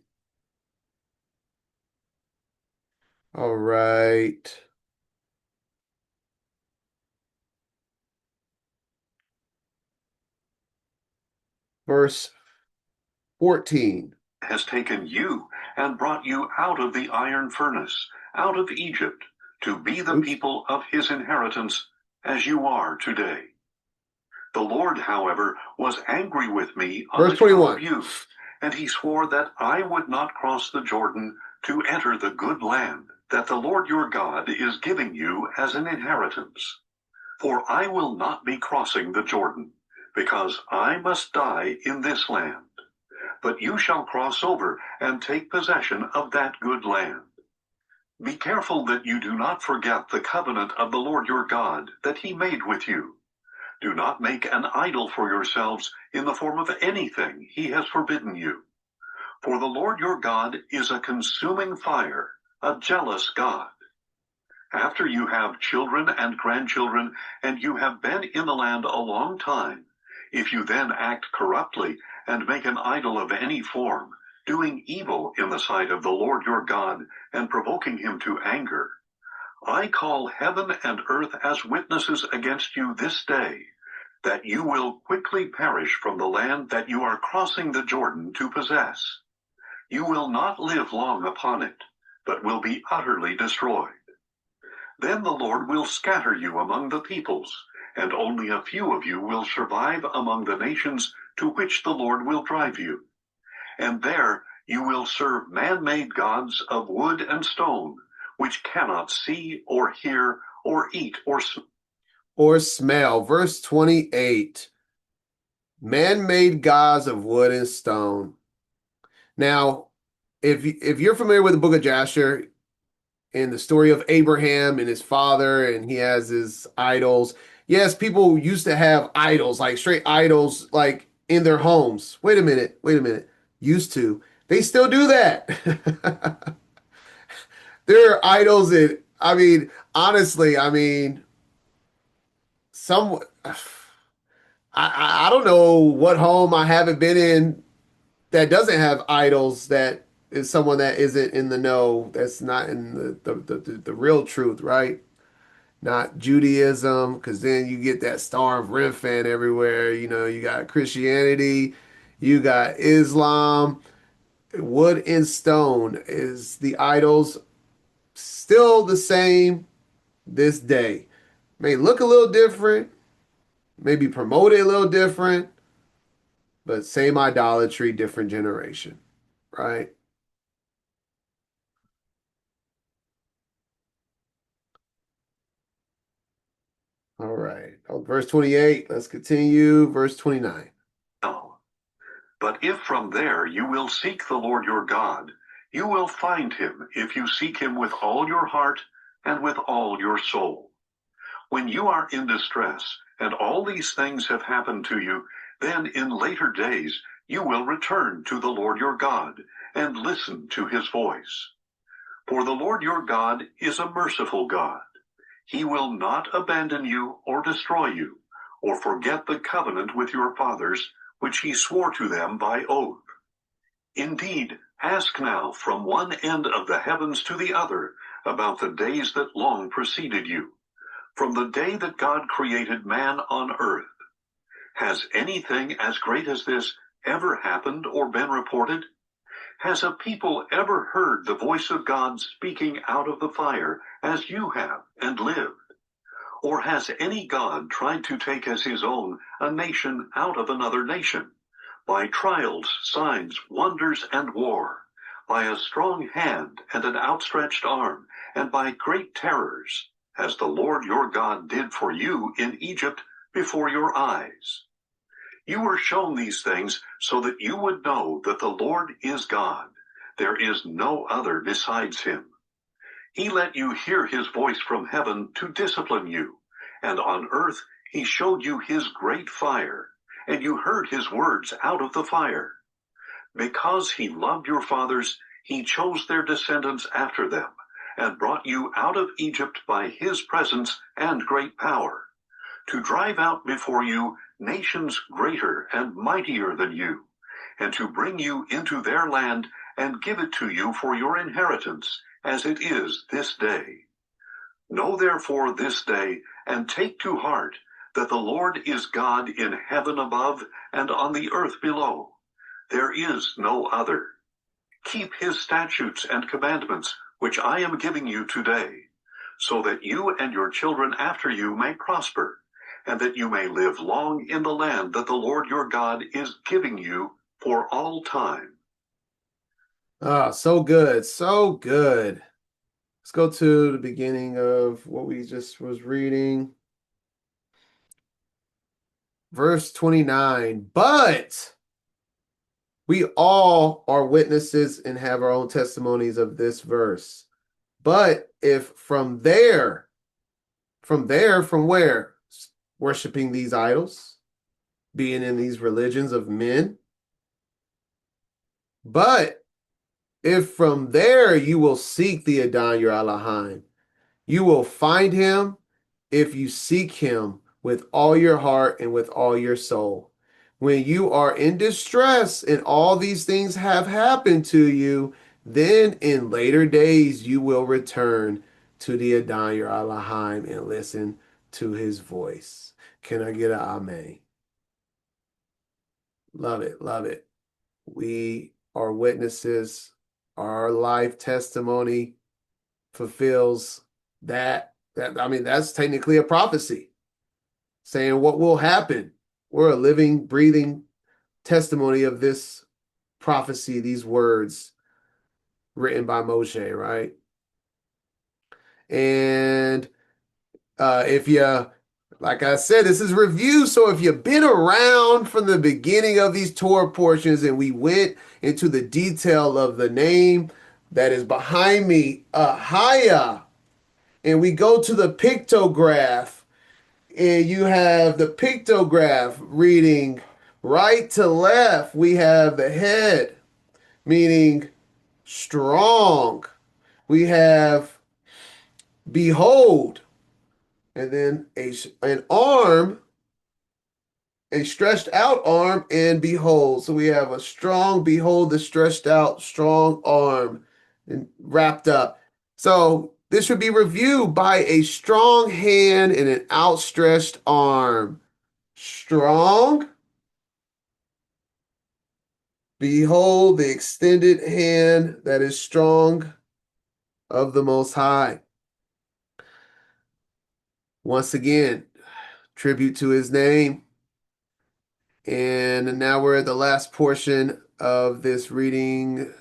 All right. Verse 14. Has taken you and brought you out of the iron furnace, out of Egypt, to be the Oops. people of his inheritance, as you are today. The Lord, however, was angry with me on Verse account of 21. you, and he swore that I would not cross the Jordan to enter the good land that the Lord your God is giving you as an inheritance. For I will not be crossing the Jordan, because I must die in this land. But you shall cross over and take possession of that good land. Be careful that you do not forget the covenant of the Lord your God that he made with you. Do not make an idol for yourselves in the form of anything he has forbidden you. For the Lord your God is a consuming fire, a jealous God. After you have children and grandchildren, and you have been in the land a long time, if you then act corruptly and make an idol of any form, doing evil in the sight of the Lord your God and provoking him to anger, I call heaven and earth as witnesses against you this day, that you will quickly perish from the land that you are crossing the Jordan to possess. You will not live long upon it, but will be utterly destroyed. Then the Lord will scatter you among the peoples, and only a few of you will survive among the nations to which the Lord will drive you. And there you will serve man-made gods of wood and stone, which cannot see or hear or eat Or smell. Verse 28. Man-made gods of wood and stone. Now, if you're familiar with the book of Jasher and the story of Abraham and his father, and he has his idols. Yes, people used to have idols, like straight idols, like in their homes. Wait a minute, wait a minute. Used to. They still do that. There are idols that, I mean, honestly, I mean, some, I don't know what home I haven't been in that doesn't have idols that is someone that isn't in the know, that's not in the real truth, right? Not Judaism, because then you get that Star of Remphan everywhere. You know, you got Christianity, you got Islam. Wood and stone is the idols still the same this day. May look a little different, maybe promote it a little different, but same idolatry, different generation, right? All right. Oh, verse 28. Let's continue. Verse 29. No. But if from there you will seek the Lord your God, you will find him if you seek him with all your heart and with all your soul. When you are in distress and all these things have happened to you, then in later days you will return to the Lord your God and listen to his voice. For the Lord your God is a merciful God. He will not abandon you or destroy you, or forget the covenant with your fathers, which he swore to them by oath. Indeed, ask now from one end of the heavens to the other about the days that long preceded you, from the day that God created man on earth. Has anything as great as this ever happened or been reported? Has a people ever heard the voice of God speaking out of the fire as you have and lived? Or has any God tried to take as his own a nation out of another nation? By trials, signs, wonders, and war, by a strong hand and an outstretched arm, and by great terrors, as the Lord your God did for you in Egypt before your eyes. You were shown these things so that you would know that the Lord is God. There is no other besides him. He let you hear his voice from heaven to discipline you, and on earth he showed you his great fire, and you heard his words out of the fire. Because he loved your fathers, he chose their descendants after them, and brought you out of Egypt by his presence and great power, to drive out before you nations greater and mightier than you, and to bring you into their land and give it to you for your inheritance, as it is this day. Know therefore this day, and take to heart, that the Lord is God in heaven above and on the earth below. There is no other. Keep his statutes and commandments, which I am giving you today, so that you and your children after you may prosper, and that you may live long in the land that the Lord your God is giving you for all time. Ah, so good, so good. Let's go to the beginning of what we just was reading. Verse 29. But we all are witnesses and have our own testimonies of this verse. But if from where? Worshiping these idols, being in these religions of men. But if from there you will seek the Adon your Elohim, you will find him if you seek him with all your heart and with all your soul. When you are in distress and all these things have happened to you, then in later days you will return to the Adon your Elohim and listen to his voice. Can I get an amen? Love it, love it. We are witnesses. Our life testimony fulfills that I mean, that's technically a prophecy saying what will happen. We're a living, breathing testimony of this prophecy, these words written by Moshe, right? And if you, like I said, this is review. So if you've been around from the beginning of these Torah portions and we went into the detail of the name that is behind me, Haya, and we go to the pictograph, and you have the pictograph reading right to left. We have the head, meaning strong. We have behold, and then an arm, a stretched out arm, and behold. So we have a strong behold, the stretched out strong arm and wrapped up. So this should be reviewed by a strong hand and an outstretched arm. Strong. Behold the extended hand that is strong of the Most High. Once again, tribute to his name. And now we're at the last portion of this reading.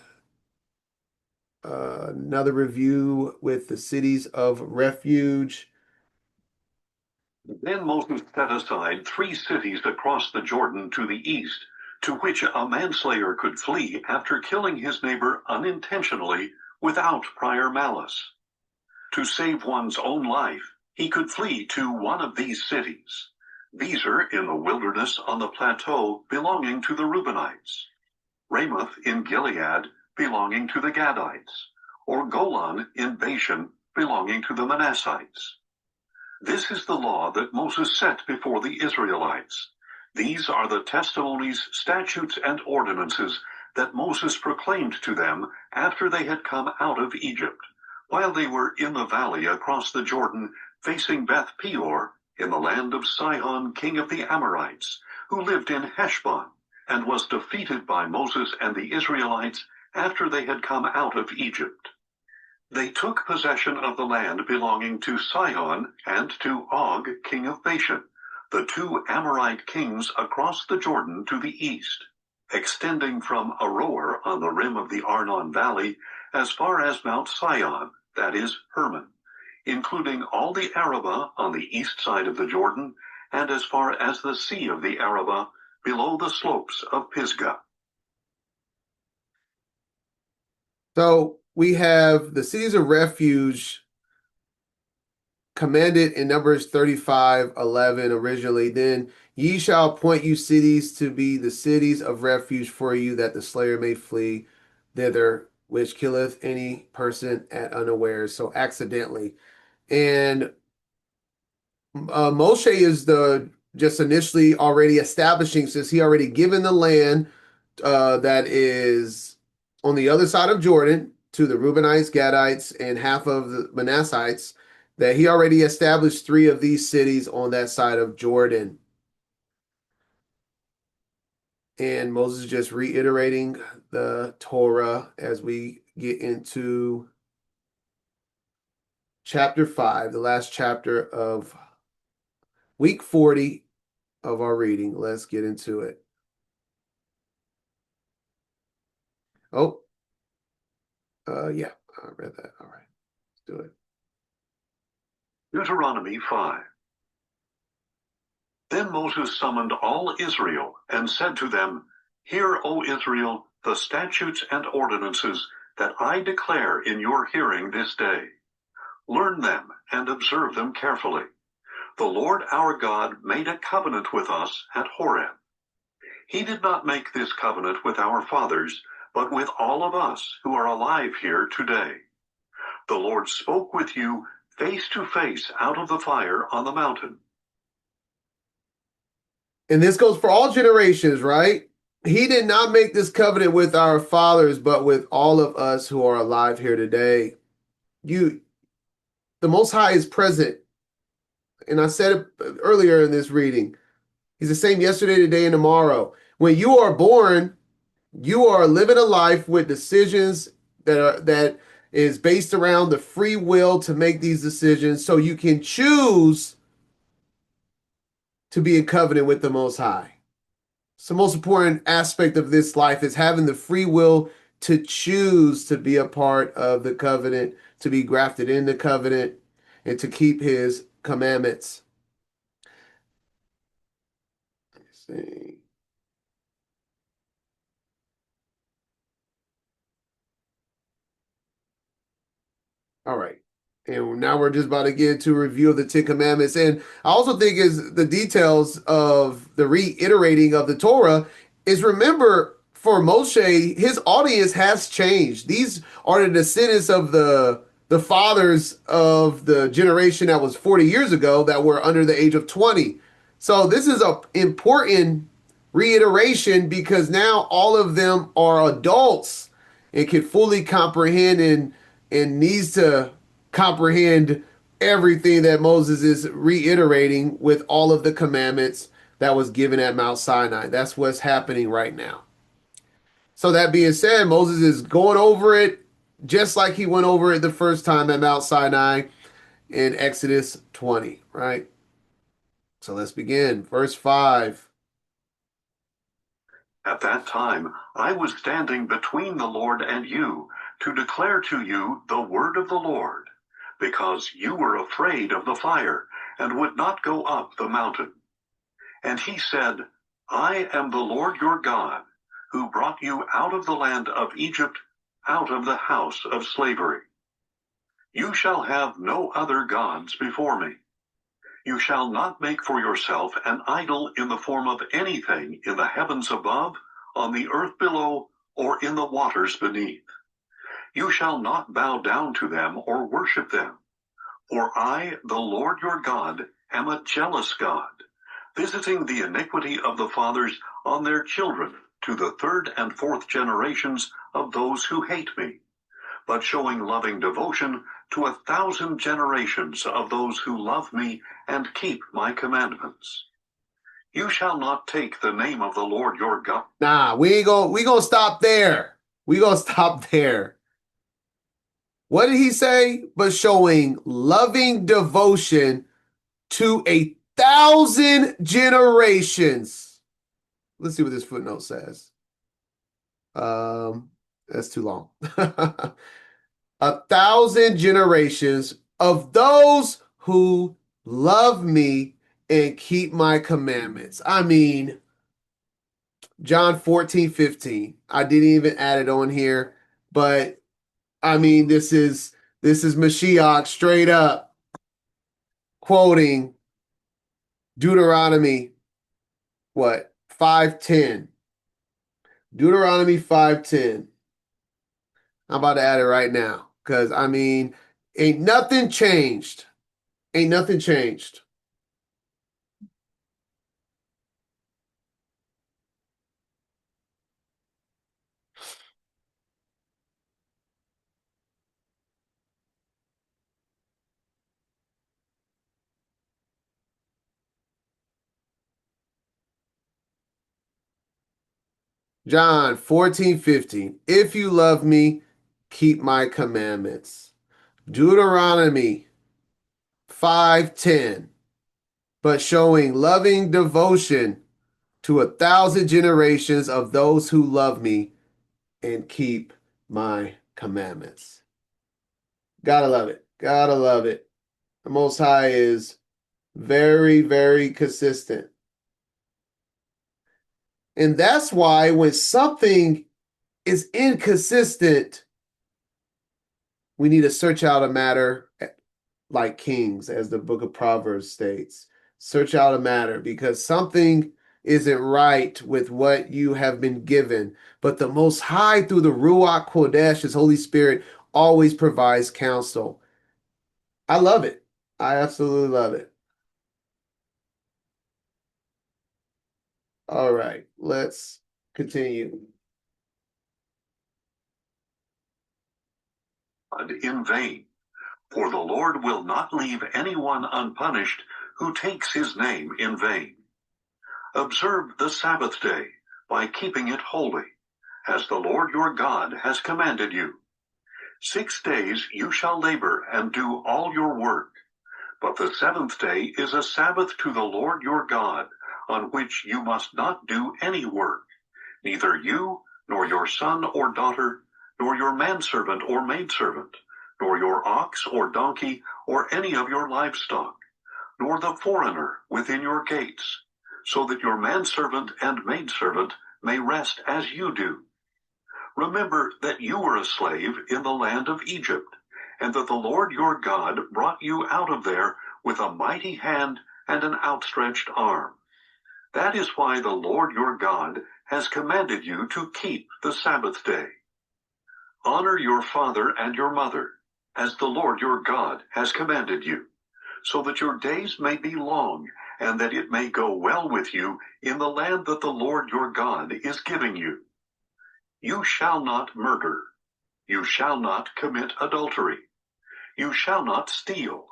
Another review with the cities of refuge. Then Moses set aside 3 cities across the Jordan to the east, to which a manslayer could flee after killing his neighbor unintentionally without prior malice. To save one's own life, he could flee to one of these cities. These are in the wilderness on the plateau belonging to the Reubenites, Ramoth in Gilead belonging to the Gadites, or Golan in Bashan belonging to the Manassites. This is the law that Moses set before the Israelites. These are the testimonies, statutes, and ordinances that Moses proclaimed to them after they had come out of Egypt, while they were in the valley across the Jordan, facing Beth Peor, in the land of Sihon, king of the Amorites, who lived in Heshbon, and was defeated by Moses and the Israelites after they had come out of Egypt. They took possession of the land belonging to Sihon and to Og, king of Bashan, the 2 Amorite kings across the Jordan to the east, extending from Aroer on the rim of the Arnon Valley as far as Mount Sion, that is, Hermon, including all the Arabah on the east side of the Jordan, and as far as the sea of the Arabah below the slopes of Pisgah. So we have the cities of refuge commanded in Numbers 35:11 originally. Then ye shall appoint you cities to be the cities of refuge for you, that the slayer may flee thither, which killeth any person at unawares, so accidentally. And Moshe is the just initially already establishing, since he already given the land that is on the other side of Jordan to the Reubenites, Gadites, and half of the Manassites, that he already established three of these cities on that side of Jordan. And Moses just reiterating the Torah as we get into chapter 5, the last chapter of week 40 of our reading. Let's get into it. Oh, yeah, I read that. All right, let's do it. Deuteronomy 5. Then Moses summoned all Israel and said to them, Hear, O Israel, the statutes and ordinances that I declare in your hearing this day. Learn them and observe them carefully. The Lord our God made a covenant with us at Horeb. He did not make this covenant with our fathers, but with all of us who are alive here today. The Lord spoke with you face to face out of the fire on the mountain. And this goes for all generations, right? He did not make this covenant with our fathers, but with all of us who are alive here today. The Most High is present. And I said it earlier in this reading. He's the same yesterday, today, and tomorrow. When you are born, you are living a life with decisions that is based around the free will to make these decisions, so you can choose to be in covenant with the Most High. So the most important aspect of this life is having the free will to choose to be a part of the covenant, to be grafted in the covenant, and to keep his commandments. Let's see. All right. And now we're just about to get into a review of the Ten Commandments. And I also think is the details of the reiterating of the Torah is, remember, for Moshe, his audience has changed. These are the descendants of the fathers of the generation that was 40 years ago that were under the age of 20. So this is an important reiteration because now all of them are adults and can fully comprehend and needs to comprehend everything that Moses is reiterating with all of the commandments that was given at Mount Sinai. That's what's happening right now. So that being said, Moses is going over it just like he went over it the first time at Mount Sinai in Exodus 20, right? So let's begin. Verse 5. At that time, I was standing between the Lord and you to declare to you the word of the Lord, because you were afraid of the fire and would not go up the mountain. And he said, I am the Lord your God, who brought you out of the land of Egypt, out of the house of slavery. You shall have no other gods before me. You shall not make for yourself an idol in the form of anything in the heavens above, on the earth below, or in the waters beneath. You shall not bow down to them or worship them. For I, the Lord your God, am a jealous God, visiting the iniquity of the fathers on their children to the third and fourth generations of those who hate me, but showing loving devotion to 1,000 generations of those who love me and keep my commandments. You shall not take the name of the Lord your God. Nah, we gonna stop there. We gonna stop there. What did he say? But showing loving devotion to 1,000 generations. Let's see what this footnote says. That's too long. 1,000 generations of those who love me and keep my commandments. I mean, John 14:15. I didn't even add it on here, but I mean, this is Mashiach straight up quoting Deuteronomy, what, 5:10. Deuteronomy 5:10. I'm about to add it right now because I mean, ain't nothing changed. Ain't nothing changed. John 14:15. If you love me, keep my commandments. Deuteronomy 5:10. But showing loving devotion to 1,000 generations of those who love me and keep my commandments. Gotta love it. Gotta love it. The Most High is very, very consistent. And that's why when something is inconsistent, we need to search out a matter like kings, as the book of Proverbs states. Search out a matter because something isn't right with what you have been given. But the Most High, through the Ruach Kodesh, His Holy Spirit, always provides counsel. I love it. I absolutely love it. All right, let's continue. In vain, for the Lord will not leave anyone unpunished who takes his name in vain. Observe the Sabbath day by keeping it holy, as the Lord your God has commanded you. 6 days you shall labor and do all your work, but the seventh day is a Sabbath to the Lord your God, on which you must not do any work, neither you, nor your son or daughter, nor your manservant or maidservant, nor your ox or donkey, or any of your livestock, nor the foreigner within your gates, so that your manservant and maidservant may rest as you do. Remember that you were a slave in the land of Egypt, and that the Lord your God brought you out of there with a mighty hand and an outstretched arm. That is why the Lord your God has commanded you to keep the Sabbath day. Honor your father and your mother, as the Lord your God has commanded you, so that your days may be long, and that it may go well with you in the land that the Lord your God is giving you. You shall not murder. You shall not commit adultery. You shall not steal.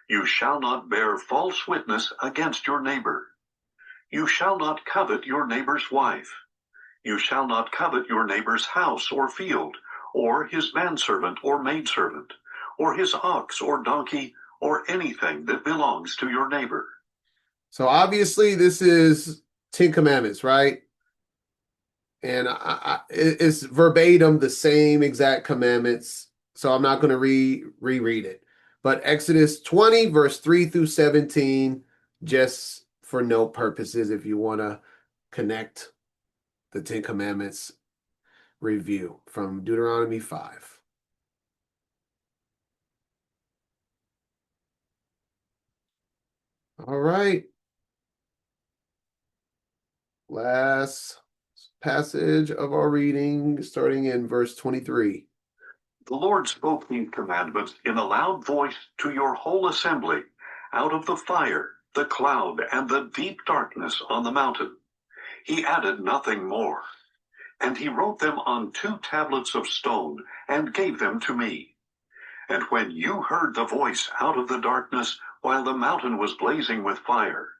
You shall not bear false witness against your neighbor. You shall not covet your neighbor's wife. You shall not covet your neighbor's house or field, or his manservant or maidservant, or his ox or donkey, or anything that belongs to your neighbor. So obviously, this is 10 Commandments, right? And it's verbatim the same exact commandments. So I'm not going to reread it. But Exodus 20, verse 3 through 17, just for note purposes, if you want to connect the 10 Commandments review from Deuteronomy 5. All right. Last passage of our reading, starting in verse 23. The Lord spoke these commandments in a loud voice to your whole assembly, out of the fire, the cloud, and the deep darkness on the mountain. He added nothing more. And he wrote them on 2 tablets of stone, and gave them to me. And when you heard the voice out of the darkness, while the mountain was blazing with fire,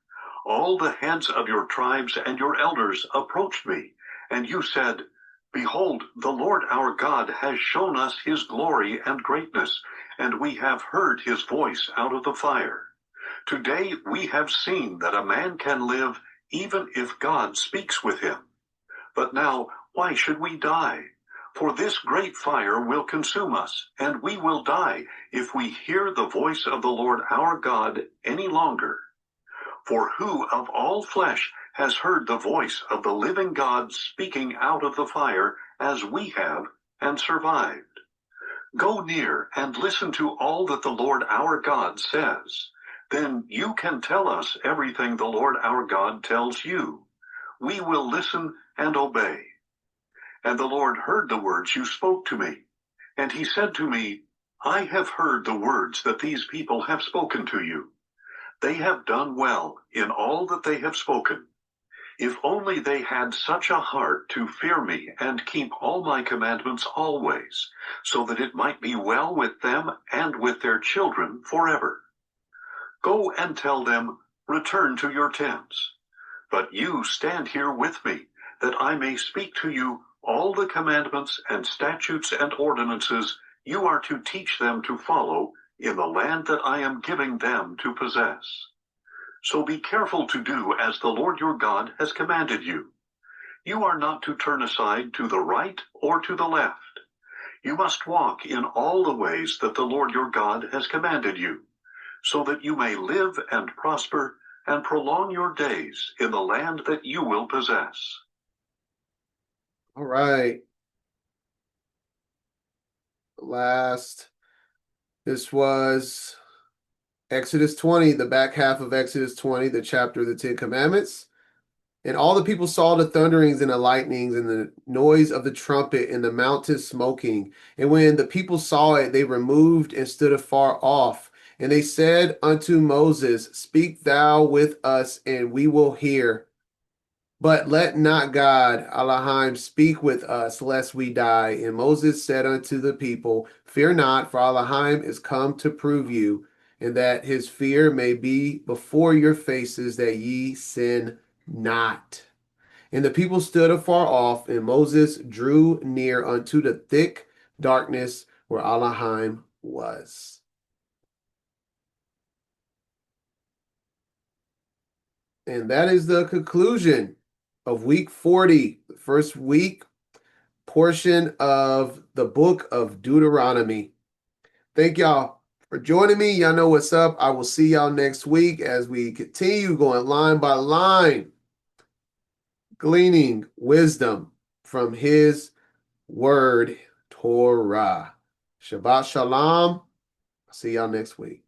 all the heads of your tribes and your elders approached me, and you said, Behold, the Lord our God has shown us his glory and greatness, and we have heard his voice out of the fire. Today we have seen that a man can live even if God speaks with him. But now, why should we die? For this great fire will consume us, and we will die if we hear the voice of the Lord our God any longer. For who of all flesh has heard the voice of the living God speaking out of the fire as we have and survived? Go near and listen to all that the Lord our God says. Then you can tell us everything the Lord our God tells you. We will listen and obey. And the Lord heard the words you spoke to me. And he said to me, I have heard the words that these people have spoken to you. They have done well in all that they have spoken. If only they had such a heart to fear me and keep all my commandments always, so that it might be well with them and with their children forever. Go and tell them, return to your tents. But you stand here with me, that I may speak to you all the commandments and statutes and ordinances you are to teach them to follow in the land that I am giving them to possess. So be careful to do as the Lord your God has commanded you. You are not to turn aside to the right or to the left. You must walk in all the ways that the Lord your God has commanded you, so that you may live and prosper and prolong your days in the land that you will possess. All right. Last, this was Exodus 20, the back half of Exodus 20, the chapter of the Ten Commandments. And all the people saw the thunderings and the lightnings and the noise of the trumpet and the mountain smoking. And when the people saw it, they removed and stood afar off. And they said unto Moses, Speak thou with us, and we will hear. But let not God, Elohim, speak with us, lest we die. And Moses said unto the people, Fear not, for Elohim is come to prove you, and that his fear may be before your faces, that ye sin not. And the people stood afar off, and Moses drew near unto the thick darkness where Elohim was. And that is the conclusion of week 40, the first week portion of the book of Deuteronomy. Thank y'all for joining me. Y'all know what's up. I will see y'all next week as we continue going line by line, gleaning wisdom from his word, Torah. Shabbat Shalom. See y'all next week.